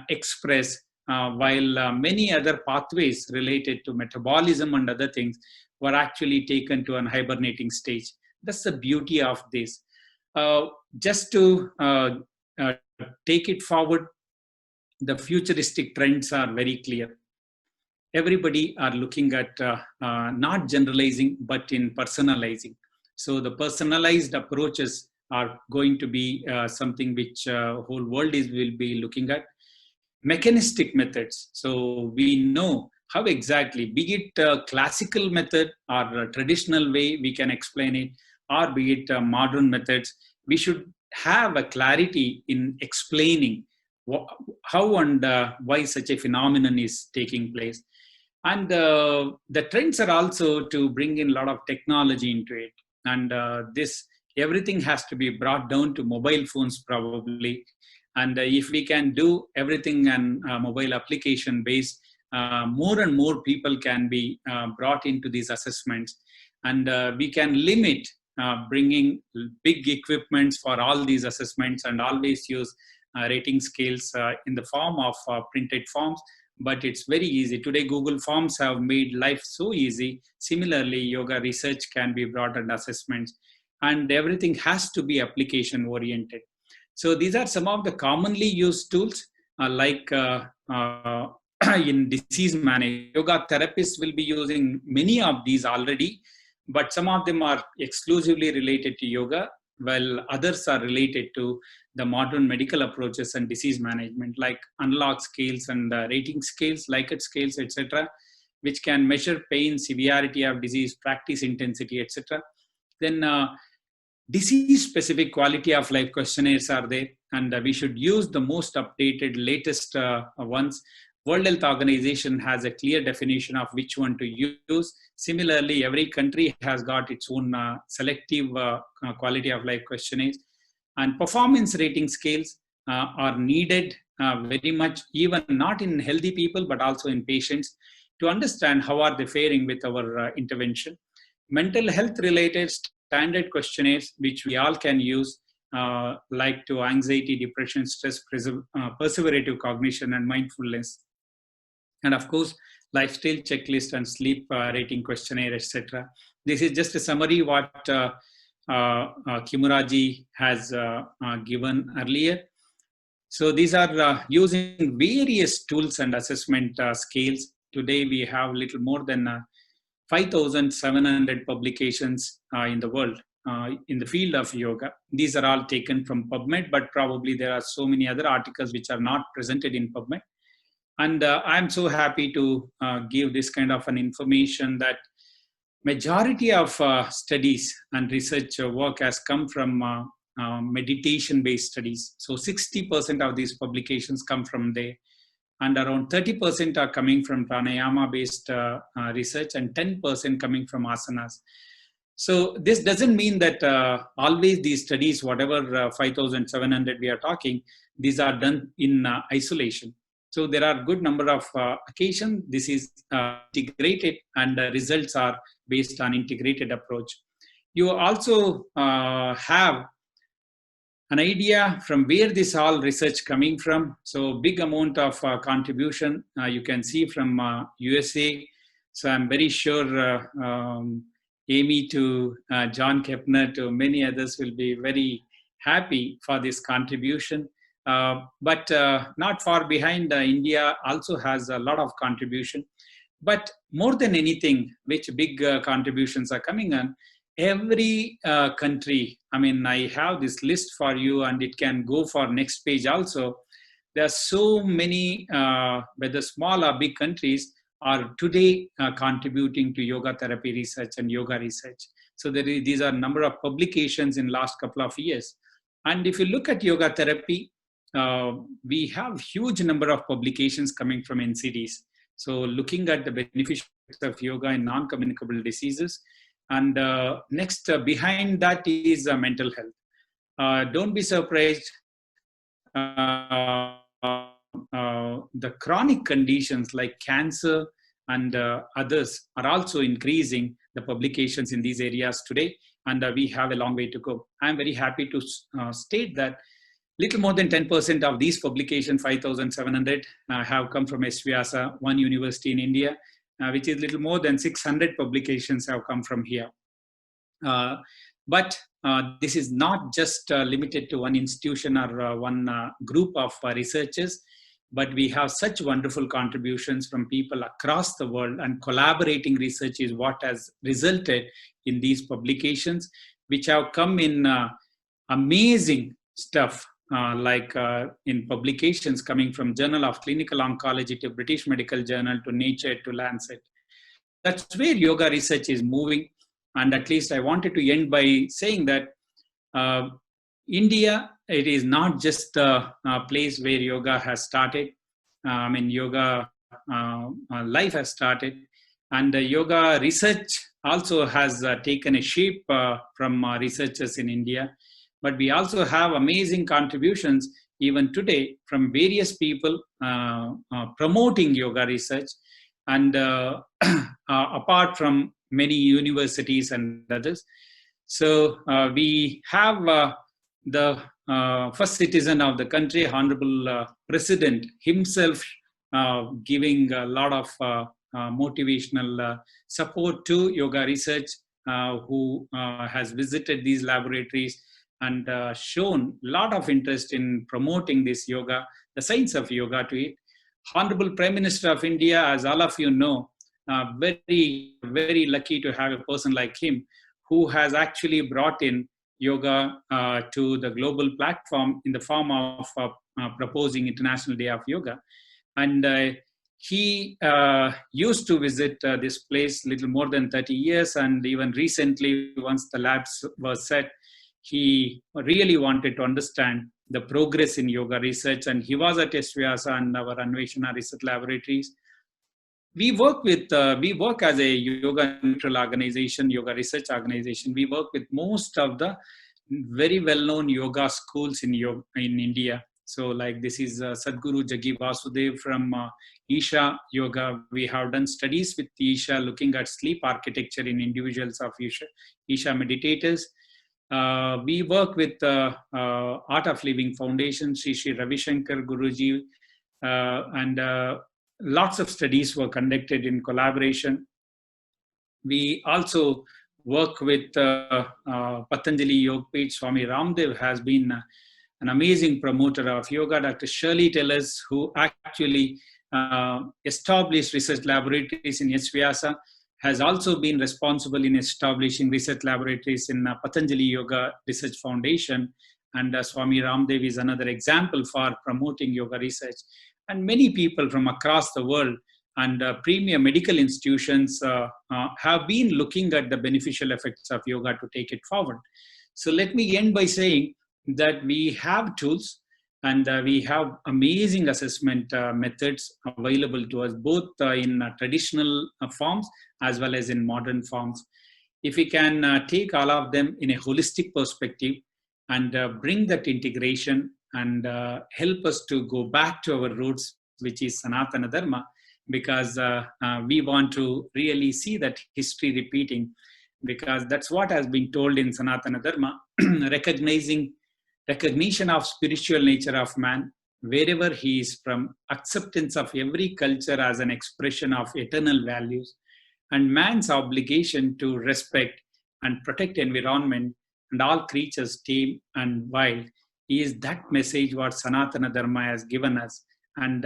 express while many other pathways related to metabolism and other things were actually taken to an hibernating stage. That's the beauty of this. Just to take it forward, the futuristic trends are very clear. Everybody are looking at not generalizing, but in personalizing. So the personalized approaches are going to be something which whole world will be looking at. Mechanistic methods. So we know how exactly, be it a classical method or a traditional way we can explain it, or be it modern methods, we should have a clarity in explaining how and why such a phenomenon is taking place. And the trends are also to bring in a lot of technology into it. And everything has to be brought down to mobile phones probably. And if we can do everything on mobile application based, more and more people can be brought into these assessments. And we can limit bringing big equipments for all these assessments, and always use rating scales in the form of printed forms. But it's very easy. Today, Google Forms have made life so easy. Similarly, yoga research can be brought under assessments, and everything has to be application oriented. So these are some of the commonly used tools like in disease management. Yoga therapists will be using many of these already, but some of them are exclusively related to yoga, while others are related to the modern medical approaches and disease management, like analog scales and rating scales, Likert scales, etc., which can measure pain, severity of disease, practice intensity, etc. Then disease-specific quality of life questionnaires are there, and we should use the most updated, latest ones. World Health Organization has a clear definition of which one to use. Similarly, every country has got its own selective quality of life questionnaires. And performance rating scales are needed very much, even not in healthy people, but also in patients, to understand how are they faring with our intervention. Mental health related standard questionnaires, which we all can use, like to anxiety, depression, stress, perseverative cognition, and mindfulness. And of course, lifestyle checklist and sleep rating questionnaire, etc. This is just a summary what Kimuraji has given earlier. So these are using various tools and assessment scales. Today we have little more than 5,700 publications in the world in the field of yoga. These are all taken from PubMed, but probably there are so many other articles which are not presented in PubMed. And I'm so happy to give this kind of an information that majority of studies and research work has come from meditation-based studies. So 60% of these publications come from there. and around 30% are coming from pranayama-based research, and 10% coming from asanas. So this doesn't mean that always these studies, whatever 5,700 we are talking, these are done in isolation. So there are good number of occasions this is integrated, and the results are based on integrated approach. You also have an idea from where this all research coming from. So big amount of contribution you can see from USA. So I'm very sure Amy to John Kepner to many others will be very happy for this contribution. But not far behind, India also has a lot of contribution. But more than anything, which big contributions are coming on, every country, I mean, I have this list for you, and it can go for next page also. There are so many, whether small or big countries, are today contributing to yoga therapy research and yoga research. So these are a number of publications in last couple of years. And if you look at yoga therapy, we have huge number of publications coming from NCDs. So looking at the beneficial effects of yoga in non-communicable diseases. And next, behind that is mental health. Don't be surprised. The chronic conditions like cancer and others are also increasing the publications in these areas today, and we have a long way to go. I'm very happy to state that little more than 10% of these publications, 5,700, have come from SVIASA, one university in India, which is little more than 600 publications have come from here. But this is not just limited to one institution or one group of researchers, but we have such wonderful contributions from people across the world, and collaborating research is what has resulted in these publications, which have come in amazing stuff, like in publications coming from Journal of Clinical Oncology to British Medical Journal to Nature to Lancet. That's where yoga research is moving. And at least I wanted to end by saying that India, it is not just a place where yoga has started. I mean, yoga life has started. And yoga research also has taken a shape from researchers in India. But we also have amazing contributions even today from various people promoting yoga research. And apart from many universities and others. So we have the first citizen of the country, Honorable President himself, giving a lot of motivational support to yoga research, who has visited these laboratories and shown a lot of interest in promoting this yoga, the science of yoga to it. Honorable Prime Minister of India, as all of you know, very, very lucky to have a person like him who has actually brought in yoga to the global platform in the form of proposing International Day of Yoga. And he used to visit this place little more than 30 years. And even recently, once the labs were set, he really wanted to understand the progress in yoga research. And he was at SVIASA and our Anveshana Research Laboratories. We work as a yoga neutral organization, yoga research organization. We work with most of the very well-known yoga schools in India. So like this is Sadhguru Jaggi Vasudev from Isha Yoga. We have done studies with Isha looking at sleep architecture in individuals of Isha meditators. We work with Art of Living Foundation, Sri Ravi Shankar Guruji, and lots of studies were conducted in collaboration. We also work with Patanjali Yogpith. Swami Ramdev has been an amazing promoter of yoga. Dr. Shirley Tellers, who actually established research laboratories in SVIASA, has also been responsible in establishing research laboratories in Patanjali Yoga Research Foundation. And Swami Ramdev is another example for promoting yoga research. And many people from across the world and premier medical institutions have been looking at the beneficial effects of yoga to take it forward. So let me end by saying that we have tools. And we have amazing assessment methods available to us, both in traditional forms as well as in modern forms. If we can take all of them in a holistic perspective and bring that integration and help us to go back to our roots, which is Sanatana Dharma, because we want to really see that history repeating, because that's what has been told in Sanatana Dharma, recognition of spiritual nature of man, wherever he is from, acceptance of every culture as an expression of eternal values, and man's obligation to respect and protect environment and all creatures, tame and wild, is that message what Sanatana Dharma has given us. And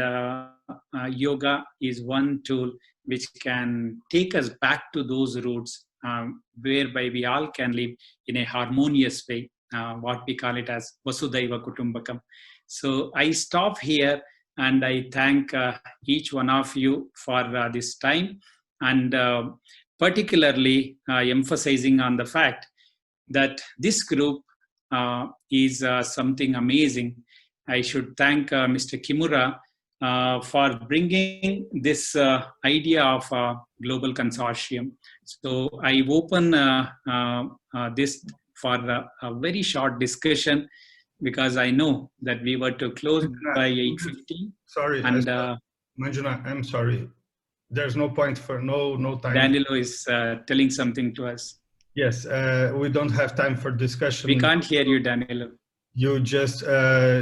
yoga is one tool which can take us back to those roots, whereby we all can live in a harmonious way, what we call it as Vasudhaiva Kutumbakam. So I stop here and I thank each one of you for this time, and particularly emphasizing on the fact that this group is something amazing. I should thank Mr. Kimura for bringing this idea of global consortium. So I open this for a very short discussion, because I know that we were to close by 8:50. Sorry, and Manjuna, I'm sorry. There's no point for no time. Danilo is telling something to us. Yes, we don't have time for discussion. We can't hear you, Danilo. You just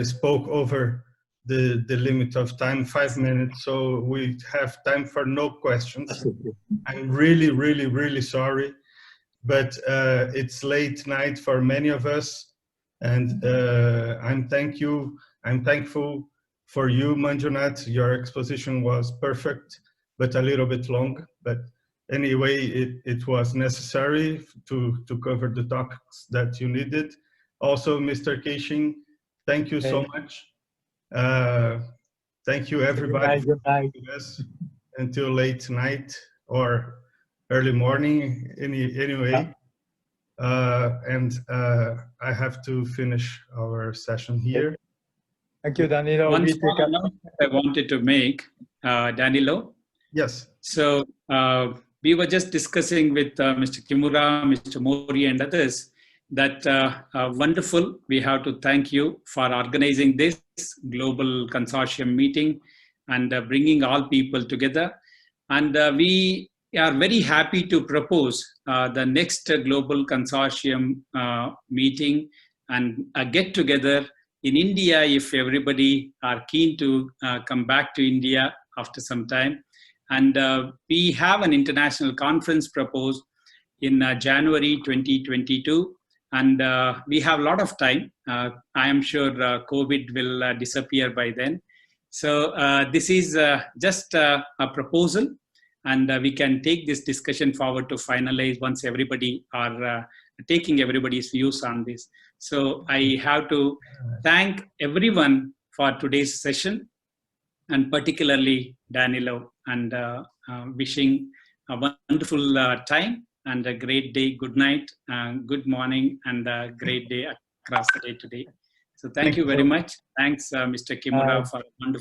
spoke over the limit of time, 5 minutes, so we have time for no questions. I'm really sorry, but it's late night for many of us, and I'm thankful for you, Manjunath. Your exposition was perfect, but a little bit long. But anyway, it was necessary to cover the topics that you needed. Also, Mr. Keishing, thank you so much. Thank you, everybody. Good night. Yes, until late night or early morning, anyway. And I have to finish our session here. Thank you, Danilo. One small announcement I wanted to make, Danilo. Yes. So we were just discussing with Mr. Kimura, Mr. Mori, and others that wonderful. We have to thank you for organizing this global consortium meeting and bringing all people together. And we are very happy to propose the next global consortium meeting and a get together in India, if everybody are keen to come back to India after some time. And we have an international conference proposed in January 2022. And we have a lot of time. I am sure COVID will disappear by then. So this is just a proposal, and we can take this discussion forward to finalize once everybody are taking everybody's views on this. So I have to thank everyone for today's session, and particularly Danilo, and wishing a wonderful time and a great day, good night, good morning, and a great day across the day today. So thank you very much. Thanks, Mr. Kimura, for a wonderful